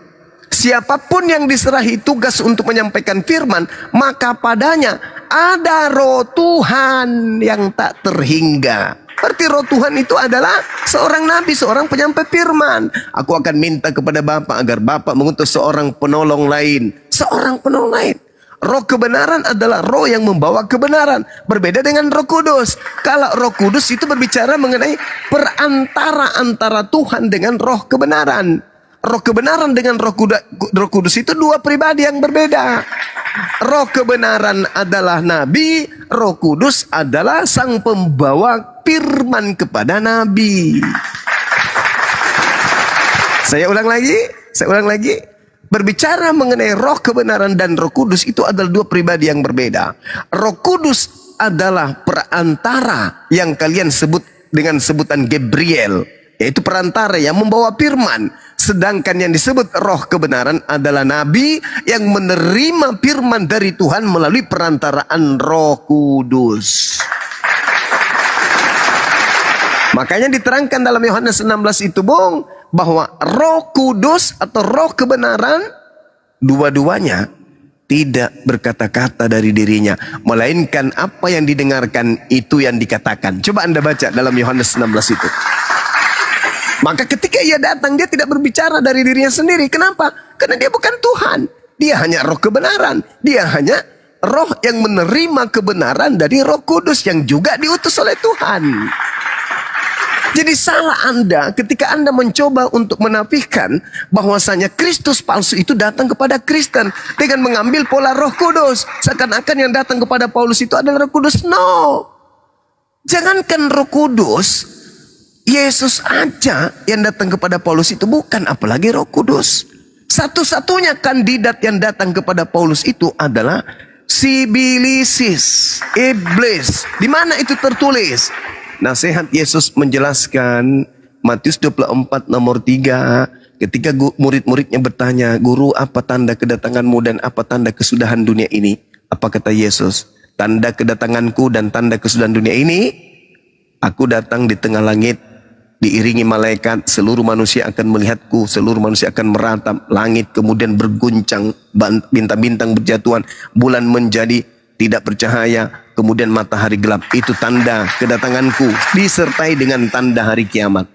[SPEAKER 1] Siapapun yang diserahi tugas untuk menyampaikan firman, maka padanya ada roh Tuhan yang tak terhingga. Berarti roh Tuhan itu adalah seorang nabi, seorang penyampai firman. Aku akan minta kepada Bapa agar Bapa mengutus seorang penolong lain. Seorang penolong lain. Roh kebenaran adalah roh yang membawa kebenaran. Berbeda dengan Roh Kudus. Kalau Roh Kudus itu berbicara mengenai perantara antara Tuhan dengan roh kebenaran. Roh kebenaran dengan Roh Kudus itu dua pribadi yang berbeda. Roh kebenaran adalah nabi, Roh Kudus adalah sang pembawa firman kepada nabi. Saya ulang lagi. Berbicara mengenai roh kebenaran dan Roh Kudus itu adalah dua pribadi yang berbeda. Roh Kudus adalah perantara yang kalian sebut dengan sebutan Gabriel, yaitu perantara yang membawa firman. Sedangkan yang disebut roh kebenaran adalah nabi yang menerima firman dari Tuhan melalui perantaraan Roh Kudus. Makanya diterangkan dalam Yohanes 16 itu, Bung, bahwa Roh Kudus atau Roh kebenaran dua-duanya tidak berkata-kata dari dirinya, melainkan apa yang didengarkan itu yang dikatakan. Coba Anda baca dalam Yohanes 16 itu. Maka ketika ia datang, dia tidak berbicara dari dirinya sendiri. Kenapa? Karena dia bukan Tuhan. Dia hanya Roh kebenaran. Dia hanya Roh yang menerima kebenaran dari Roh Kudus yang juga diutus oleh Tuhan. Jadi salah Anda ketika Anda mencoba untuk menafikan bahwasanya Kristus palsu itu datang kepada Kristen dengan mengambil pola Roh Kudus. Seakan-akan yang datang kepada Paulus itu adalah Roh Kudus. No. Jangankan Roh Kudus, Yesus aja yang datang kepada Paulus itu bukan, apalagi Roh Kudus. Satu-satunya kandidat yang datang kepada Paulus itu adalah Sibilisis, iblis. Di mana itu tertulis? Nasihat Yesus menjelaskan Matius 24 nomor 3, ketika murid-muridnya bertanya, "Guru, apa tanda kedatanganmu dan apa tanda kesudahan dunia ini?" Apa kata Yesus? "Tanda kedatanganku dan tanda kesudahan dunia ini, aku datang di tengah langit, diiringi malaikat, seluruh manusia akan melihatku, seluruh manusia akan meratap, langit kemudian berguncang, bintang-bintang berjatuhan, bulan menjadi tidak bercahaya, kemudian matahari gelap. Itu tanda kedatanganku, disertai dengan tanda hari kiamat."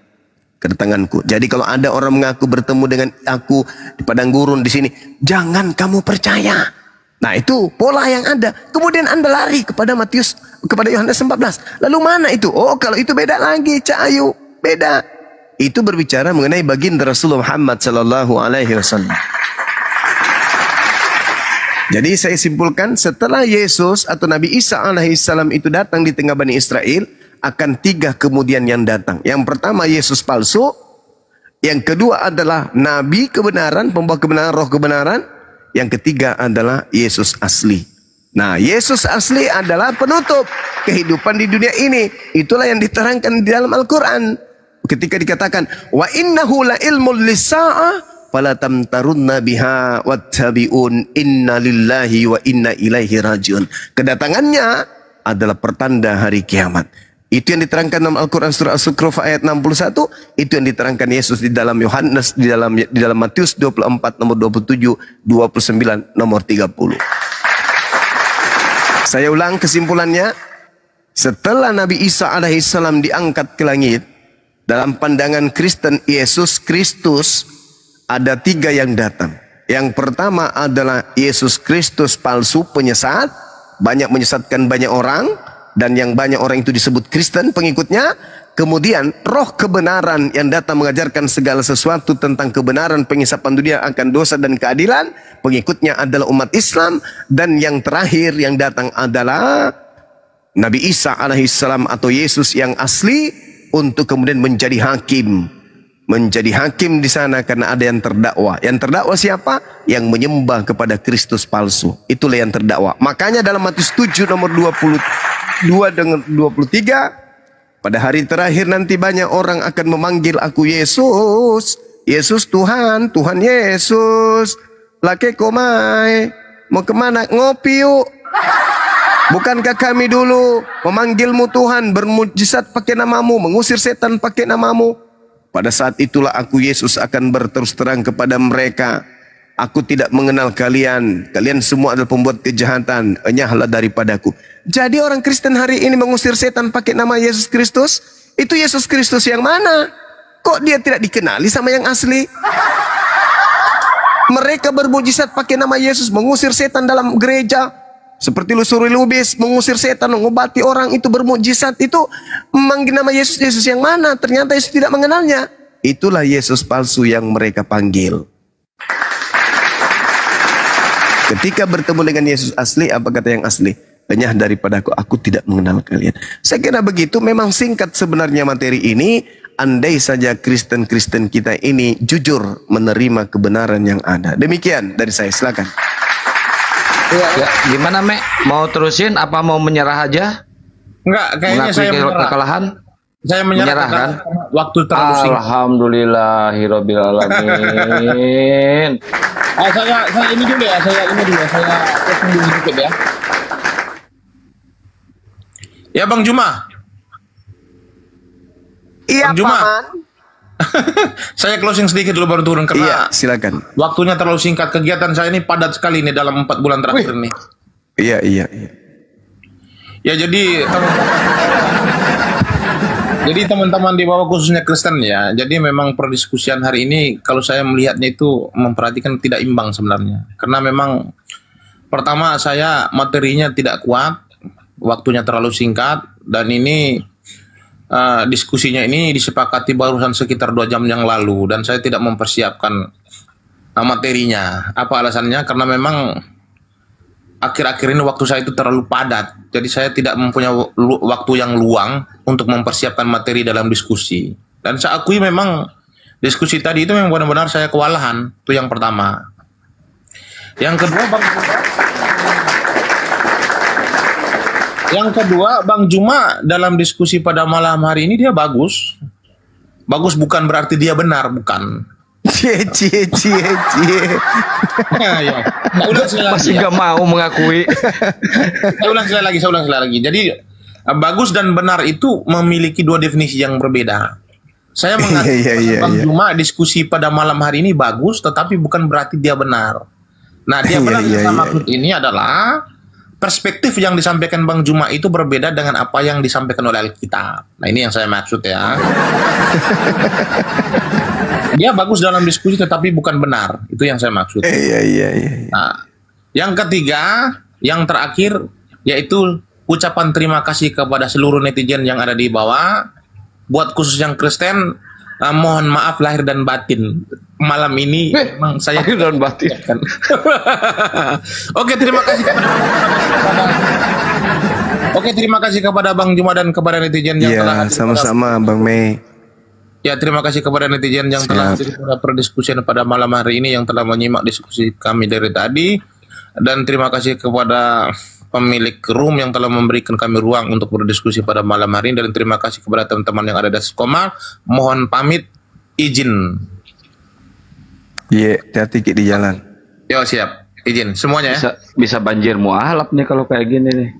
[SPEAKER 1] Kedatanganku. Jadi kalau ada orang mengaku bertemu dengan aku di padang gurun di sini, jangan kamu percaya. Nah, itu pola yang ada. Kemudian Anda lari kepada Yohanes 14. Lalu mana itu? Oh, kalau itu beda lagi, Cak Ayu. Beda. Itu berbicara mengenai baginda Rasulullah Muhammad sallallahu alaihi wasallam. Jadi saya simpulkan, setelah Yesus atau Nabi Isa alaihissalam itu datang di tengah Bani Israel, akan 3 kemudian yang datang. Yang pertama Yesus palsu, yang kedua adalah Nabi kebenaran, pembawa kebenaran, Roh kebenaran, yang ketiga adalah Yesus asli. Nah, Yesus asli adalah penutup kehidupan di dunia ini. Itulah yang diterangkan di dalam Al-Quran. Ketika dikatakan, "Wa innahu la ilmul lisa'ah fala tamtarunna biha wattabi'un inna lillahi wa inna ilaihi rajiun." Kedatangannya adalah pertanda hari kiamat. Itu yang diterangkan dalam Al-Quran surah As-Zukhruf ayat 61. Itu yang diterangkan Yesus di dalam Yohanes, di dalam Matius 24 nomor 27, 29 nomor 30. Saya ulang kesimpulannya. Setelah Nabi Isa alaihissalam diangkat ke langit, dalam pandangan Kristen, Yesus Kristus ada 3 yang datang. Yang pertama adalah Yesus Kristus palsu, penyesat, banyak menyesatkan banyak orang, dan yang banyak orang itu disebut Kristen pengikutnya. Kemudian Roh kebenaran yang datang mengajarkan segala sesuatu tentang kebenaran pengisapan dunia akan dosa dan keadilan, pengikutnya adalah umat Islam. Dan yang terakhir yang datang adalah Nabi Isa alaihissalam atau Yesus yang asli, untuk kemudian menjadi hakim. Menjadi hakim di sana karena ada yang terdakwa. Yang terdakwa siapa? Yang menyembah kepada Kristus palsu. Itulah yang terdakwa. Makanya dalam Matius 7 nomor 22 dengan 23, pada hari terakhir nanti banyak orang akan memanggil aku Yesus. Yesus Tuhan, Tuhan Yesus. Lake komai. Mau kemana? Ngopi yuk. Bukankah kami dulu memanggilmu Tuhan, bermujizat pakai namamu, mengusir setan pakai namamu? Pada saat itulah aku Yesus akan berterus terang kepada mereka, "Aku tidak mengenal kalian. Kalian semua adalah pembuat kejahatan. Enyahlah daripadaku." Jadi orang Kristen hari ini mengusir setan pakai nama Yesus Kristus. Itu Yesus Kristus yang mana? Kok dia tidak dikenali sama yang asli? Mereka bermujizat pakai nama Yesus, mengusir setan dalam gereja. Seperti Lusuri Lubis, mengusir setan, mengobati orang, itu bermujizat. Itu memanggil nama Yesus. Yesus yang mana? Ternyata Yesus tidak mengenalnya. Itulah Yesus palsu yang mereka panggil. Ketika bertemu dengan Yesus asli, apa kata yang asli? "Enyah daripadaku, aku tidak mengenal kalian." Saya kira begitu. Memang singkat sebenarnya materi ini. Andai saja Kristen-Kristen kita ini jujur menerima kebenaran yang ada. Demikian dari saya, silakan.
[SPEAKER 2] Ya, gimana, Mek? Mau terusin apa mau menyerah aja?
[SPEAKER 3] Enggak, kayaknya saya menyerah.
[SPEAKER 2] Kekalahan?
[SPEAKER 3] Saya menyerah
[SPEAKER 2] kan?
[SPEAKER 3] Waktu terlalu singkat.
[SPEAKER 2] Alhamdulillahirabbil alamin.
[SPEAKER 3] Saya ini dulu ya, saya telepon dulu sedikit ya. Ya Bang Juma.
[SPEAKER 1] Iya,
[SPEAKER 3] Bang Juma.
[SPEAKER 1] Paman.
[SPEAKER 3] Saya closing sedikit dulu baru turun
[SPEAKER 1] Iya,
[SPEAKER 3] karena
[SPEAKER 1] silakan.
[SPEAKER 3] waktunya terlalu singkat. Kegiatan saya ini padat sekali nih dalam 4 bulan terakhir nih.
[SPEAKER 1] Iya, iya, iya.
[SPEAKER 3] Ya jadi teman-teman di bawah khususnya Kristen ya. Jadi memang perdiskusian hari ini kalau saya melihatnya itu memperhatikan tidak imbang sebenarnya. Karena memang pertama saya materinya tidak kuat, waktunya terlalu singkat dan ini diskusinya ini disepakati barusan sekitar 2 jam yang lalu dan saya tidak mempersiapkan materinya. Apa alasannya? Karena memang akhir-akhir ini waktu saya itu terlalu padat. Jadi saya tidak mempunyai waktu yang luang untuk mempersiapkan materi dalam diskusi. Dan saya akui memang diskusi tadi itu memang benar-benar saya kewalahan. Itu yang pertama. Yang kedua, Bang Juma dalam diskusi pada malam hari ini dia bagus. Bagus bukan berarti dia benar, bukan.
[SPEAKER 1] Cie.
[SPEAKER 3] Ya. Saya ulang sekali lagi.
[SPEAKER 2] Masih nggak mau mengakui.
[SPEAKER 3] Saya ulang sekali lagi. Jadi bagus dan benar itu memiliki 2 definisi yang berbeda. Saya mengatakan Bang Juma diskusi pada malam hari ini bagus, tetapi bukan berarti dia benar. Nah, dia benar yang maksud ini adalah perspektif yang disampaikan Bang Juma itu berbeda dengan apa yang disampaikan oleh Alkitab. Nah, ini yang saya maksud ya. Dia bagus dalam diskusi tetapi bukan benar. Itu yang saya maksud.
[SPEAKER 1] Iya.
[SPEAKER 3] Nah, yang ketiga, yang terakhir yaitu ucapan terima kasih kepada seluruh netizen yang ada di bawah. Buat khusus yang Kristen, mohon maaf lahir dan batin. Malam ini memang saya
[SPEAKER 2] lahir dan batin.
[SPEAKER 3] Oke, terima kasih terima kasih kepada Bang Juma dan kepada netizen yang telah hadir.
[SPEAKER 1] Sama-sama Bang Mei.
[SPEAKER 3] Ya, terima kasih kepada netizen yang telah hadir pada perdiskusian pada malam hari ini, yang telah menyimak diskusi kami dari tadi, dan terima kasih kepada pemilik room yang telah memberikan kami ruang untuk berdiskusi pada malam hari ini, dan terima kasih kepada teman-teman yang ada di Komar. Mohon pamit izin.
[SPEAKER 1] Iya, hati-hati di jalan.
[SPEAKER 3] Yo, siap. Izin semuanya ya.
[SPEAKER 2] Bisa banjir mualaf nih kalau kayak gini nih.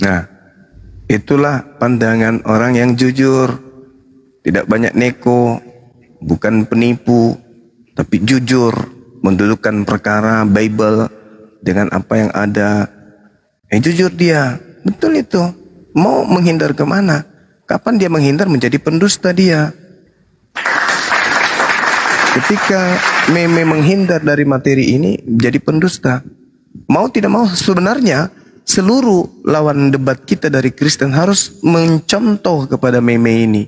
[SPEAKER 1] Nah, itulah pandangan orang yang jujur. Tidak banyak neko, bukan penipu, tapi jujur, mendudukkan perkara Bible dengan apa yang ada. Jujur dia, betul itu. Mau menghindar kemana? Kapan dia menghindar menjadi pendusta dia? Ketika meme menghindar dari materi ini, jadi pendusta. Mau tidak mau sebenarnya seluruh lawan debat kita dari Kristen harus mencontoh kepada meme ini.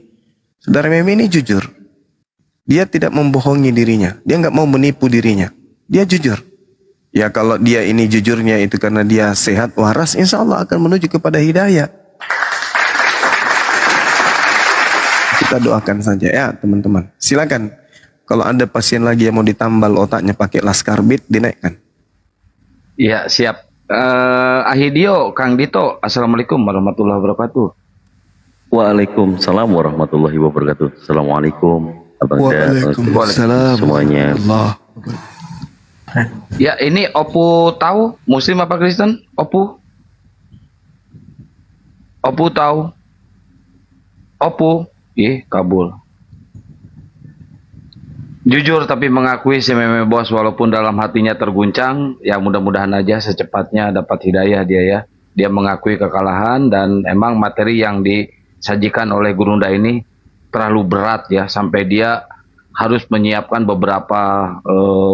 [SPEAKER 1] Saudara meme ini jujur. Dia tidak membohongi dirinya. Dia nggak mau menipu dirinya. Dia jujur. Ya kalau dia ini jujurnya itu karena dia sehat waras, insya Allah akan menuju kepada hidayah. Kita doakan saja ya teman-teman. Silakan. Kalau ada pasien lagi yang mau ditambal otaknya pakai laskarbit, dinaikkan.
[SPEAKER 2] Iya, siap. Ahidio, Kang Dito, Assalamualaikum warahmatullahi wabarakatuh.
[SPEAKER 4] Waalaikumsalam warahmatullahi wabarakatuh. Assalamualaikum.
[SPEAKER 1] Waalaikumsalam
[SPEAKER 4] semuanya.
[SPEAKER 2] Ya, ini Opu tahu Muslim apa Kristen? Opu tahu? Opu, kabul. Jujur tapi mengakui si meme bos walaupun dalam hatinya terguncang. Ya mudah-mudahan aja secepatnya dapat hidayah dia ya. Dia mengakui kekalahan dan emang materi yang disajikan oleh Gurunda ini terlalu berat ya. Sampai dia harus menyiapkan beberapa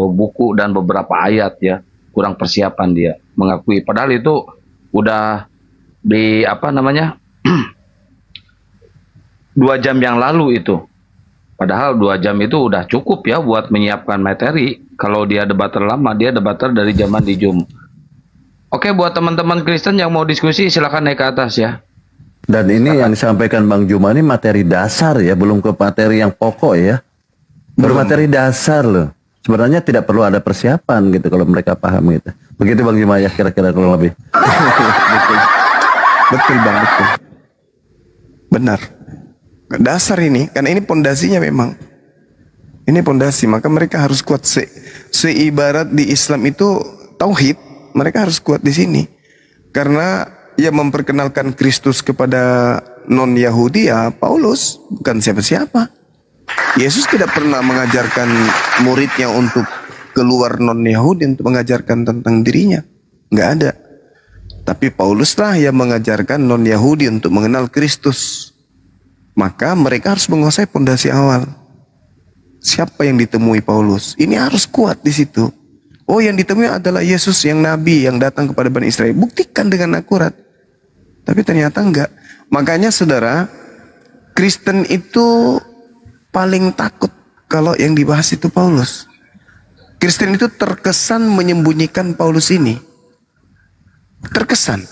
[SPEAKER 2] buku dan beberapa ayat ya. Kurang persiapan dia mengakui. Padahal itu udah di 2 jam yang lalu itu. Padahal 2 jam itu udah cukup ya buat menyiapkan materi. Kalau dia debater lama, dia debater dari zaman di Zoom. Oke, buat teman-teman Kristen yang mau diskusi silakan naik ke atas ya.
[SPEAKER 4] Dan ini yang disampaikan Bang Juma ini materi dasar ya, belum ke materi yang pokok ya. Bermateri dasar loh. Sebenarnya tidak perlu ada persiapan gitu kalau mereka paham gitu. Begitu Bang Juma ya kira-kira kurang lebih.
[SPEAKER 1] Betul Bang, betul. Benar. Dasar ini, karena ini pondasinya memang. Ini pondasi, maka mereka harus kuat. Seibarat di Islam itu tauhid, mereka harus kuat di sini. Karena ia memperkenalkan Kristus kepada non-Yahudi, ya Paulus bukan siapa-siapa. Yesus tidak pernah mengajarkan muridnya untuk keluar non-Yahudi untuk mengajarkan tentang dirinya. Nggak ada. Tapi Pauluslah yang mengajarkan non-Yahudi untuk mengenal Kristus. Maka mereka harus menguasai pondasi awal. Siapa yang ditemui Paulus? Ini harus kuat di situ. Oh, yang ditemui adalah Yesus yang Nabi yang datang kepada Bani Israel. Buktikan dengan akurat. Tapi ternyata enggak. Makanya saudara, Kristen itu paling takut kalau yang dibahas itu Paulus. Kristen itu terkesan menyembunyikan Paulus ini. Terkesan.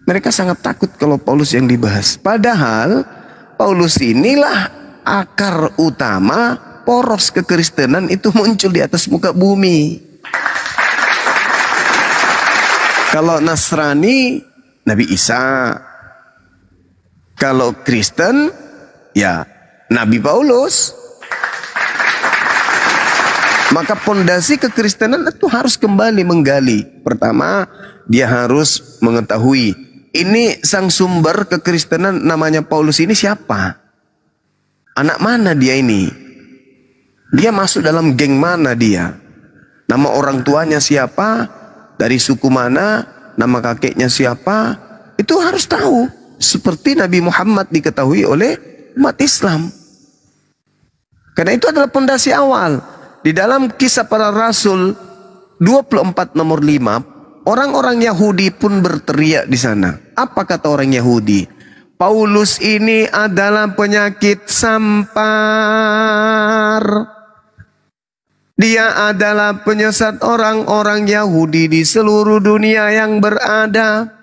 [SPEAKER 1] Mereka sangat takut kalau Paulus yang dibahas. Padahal Paulus inilah akar utama poros kekristenan itu muncul di atas muka bumi. Kalau Nasrani, Nabi Isa. Kalau Kristen, ya Nabi Paulus. Maka pondasi kekristenan itu harus kembali menggali. Pertama, dia harus mengetahui ini sang sumber kekristenan namanya Paulus ini siapa? Anak mana dia ini? Dia masuk dalam geng mana dia? Nama orang tuanya siapa? Dari suku mana? Nama kakeknya siapa? Itu harus tahu. Seperti Nabi Muhammad diketahui oleh umat Islam. Karena itu adalah pondasi awal. Di dalam Kisah Para Rasul 24 nomor 5, orang-orang Yahudi pun berteriak di sana. Apa kata orang Yahudi? Paulus ini adalah penyakit sampar. Dia adalah penyesat orang-orang Yahudi di seluruh dunia yang berada.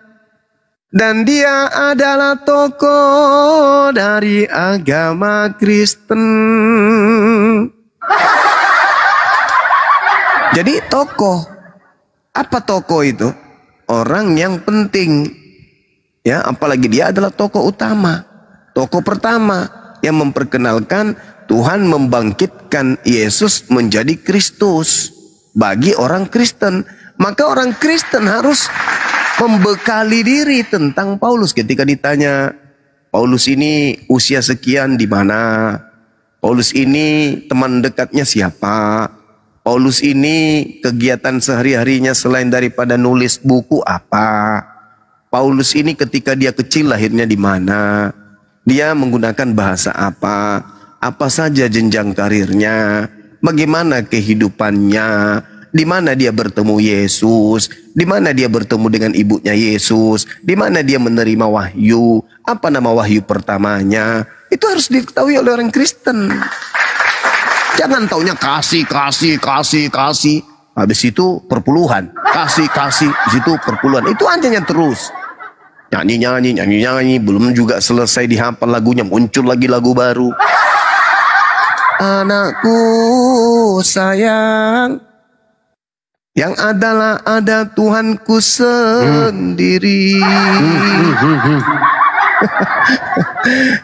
[SPEAKER 1] Dan dia adalah tokoh dari agama Kristen. Jadi tokoh. Apa tokoh itu? Orang yang penting. Ya, apalagi dia adalah tokoh utama. Tokoh pertama yang memperkenalkan Tuhan membangkitkan Yesus menjadi Kristus bagi orang Kristen. Maka orang Kristen harus membekali diri tentang Paulus. Ketika ditanya, Paulus ini usia sekian di mana? Paulus ini teman dekatnya siapa? Paulus ini kegiatan sehari-harinya selain daripada nulis buku apa? Paulus ini ketika dia kecil lahirnya di mana? Dia menggunakan bahasa apa? Apa saja jenjang karirnya? Bagaimana kehidupannya? Di mana dia bertemu Yesus? Di mana dia bertemu dengan ibunya Yesus? Di mana dia menerima wahyu? Apa nama wahyu pertamanya? Itu harus diketahui oleh orang Kristen. Jangan taunya kasih. Habis itu perpuluhan. Kasih. Habis itu perpuluhan. Itu anjanya terus. Nyanyi. Belum juga selesai dihafal lagunya. Muncul lagi lagu baru. Anakku sayang. Yang adalah ada Tuhanku sendiri.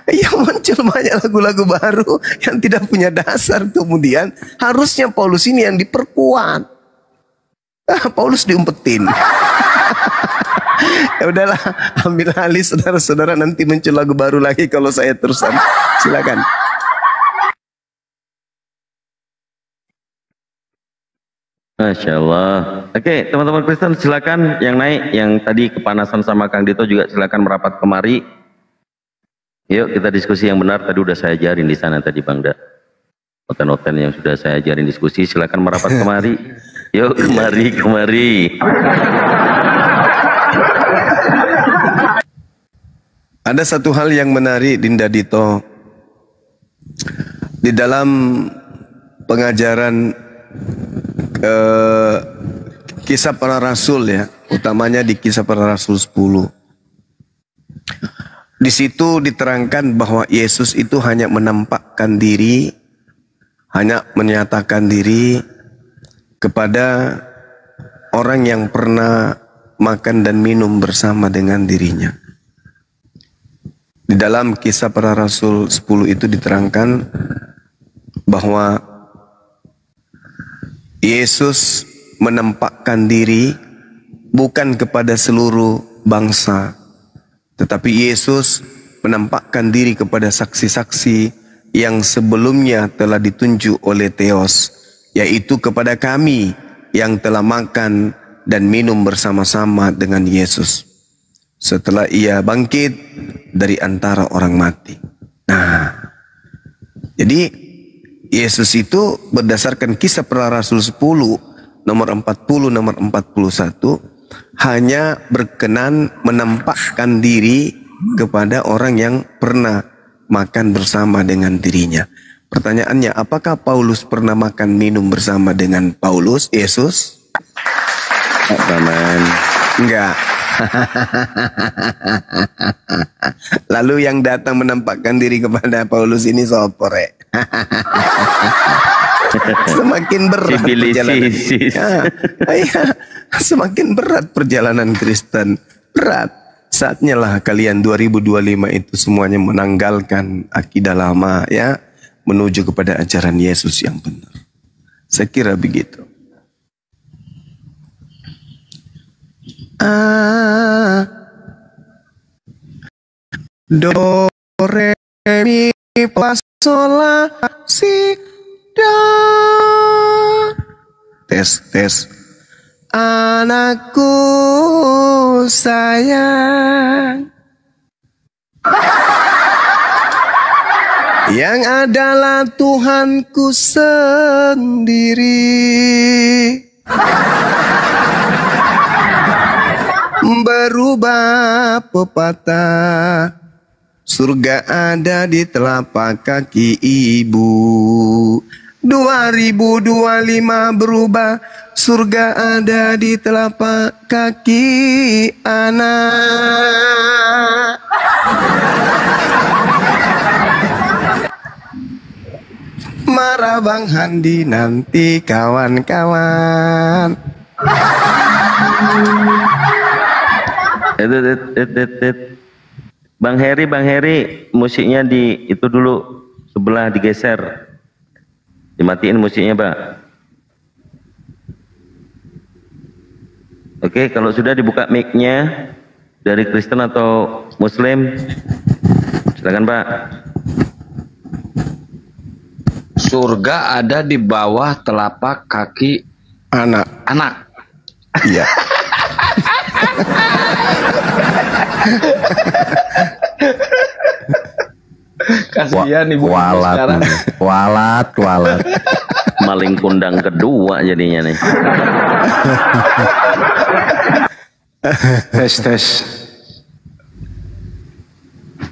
[SPEAKER 1] Ya muncul banyak lagu-lagu baru yang tidak punya dasar. Kemudian harusnya Paulus ini yang diperkuat. Paulus diumpetin. Ya udahlah, ambil alih saudara-saudara, nanti muncul lagu baru lagi kalau saya terusan. Silakan.
[SPEAKER 5] Masya Allah. Oke, teman-teman Kristen silakan yang naik, yang tadi kepanasan sama Kang Dito juga silakan merapat kemari. Yuk kita diskusi yang benar. Tadi udah saya ajarin di sana tadi Bang Da. Noten-noten yang sudah saya ajarin diskusi, silakan merapat kemari. Yuk kemari.
[SPEAKER 1] Ada satu hal yang menarik Dinda Dito. Di dalam pengajaran Kisah Para Rasul ya, utamanya di Kisah Para Rasul 10. Di situ diterangkan bahwa Yesus itu hanya menampakkan diri, hanya menyatakan diri kepada orang yang pernah makan dan minum bersama dengan dirinya. Di dalam Kisah Para Rasul 10 itu diterangkan bahwa Yesus menampakkan diri bukan kepada seluruh bangsa. Tetapi Yesus menampakkan diri kepada saksi-saksi yang sebelumnya telah ditunjuk oleh Theos, yaitu kepada kami yang telah makan dan minum bersama-sama dengan Yesus setelah ia bangkit dari antara orang mati. Nah, jadi Yesus itu berdasarkan Kisah Para Rasul 10 nomor 40 nomor 41 hanya berkenan menampakkan diri kepada orang yang pernah makan bersama dengan dirinya. Pertanyaannya, apakah Paulus pernah makan minum bersama dengan Yesus?
[SPEAKER 5] Aman.
[SPEAKER 1] Enggak. Lalu yang datang menampakkan diri kepada Paulus ini sopore. Semakin berat perjalanan. Semakin berat perjalanan Kristen. Berat. Saatnya lah kalian 2025 itu semuanya menanggalkan akidah lama, ya, menuju kepada ajaran Yesus yang benar. Saya kira begitu. Do re mi fa sol la si do. Tes. Anakku sayang, yang adalah Tuhanku sendiri, berubah pepatah, surga ada di telapak kaki ibu. 2025 berubah, surga ada di telapak kaki anak. Marah Bang Handi nanti kawan-kawan.
[SPEAKER 5] Bang Heri, musiknya di itu dulu sebelah digeser, dimatiin musiknya, Pak. Oke, kalau sudah dibuka mic-nya dari Kristen atau Muslim, silakan, Pak.
[SPEAKER 2] Surga ada di bawah telapak kaki
[SPEAKER 1] Anak. Iya.
[SPEAKER 2] Kasihan ibu
[SPEAKER 4] Kualat.
[SPEAKER 5] Maling kundang kedua jadinya nih.
[SPEAKER 6] Tes.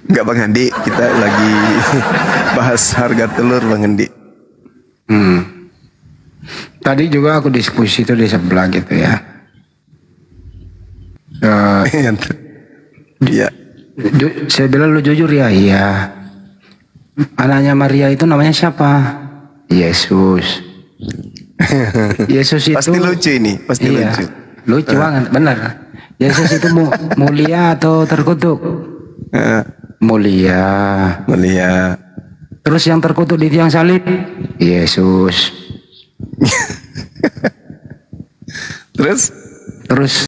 [SPEAKER 1] Enggak Bang Handi, kita lagi bahas harga telur Bang Handi.
[SPEAKER 6] Tadi juga aku diskusi itu di sebelah gitu ya.
[SPEAKER 1] Iya.
[SPEAKER 6] Saya bilang lu jujur ya, iya. Anaknya Maria itu namanya siapa? Yesus. Yesus itu
[SPEAKER 1] Pasti lucu ini, pasti
[SPEAKER 6] iya,
[SPEAKER 1] lucu.
[SPEAKER 6] Lucu banget, benar. Yesus itu mulia atau terkutuk? Mulia. Terus yang terkutuk di tiang salib? Yesus.
[SPEAKER 1] Terus?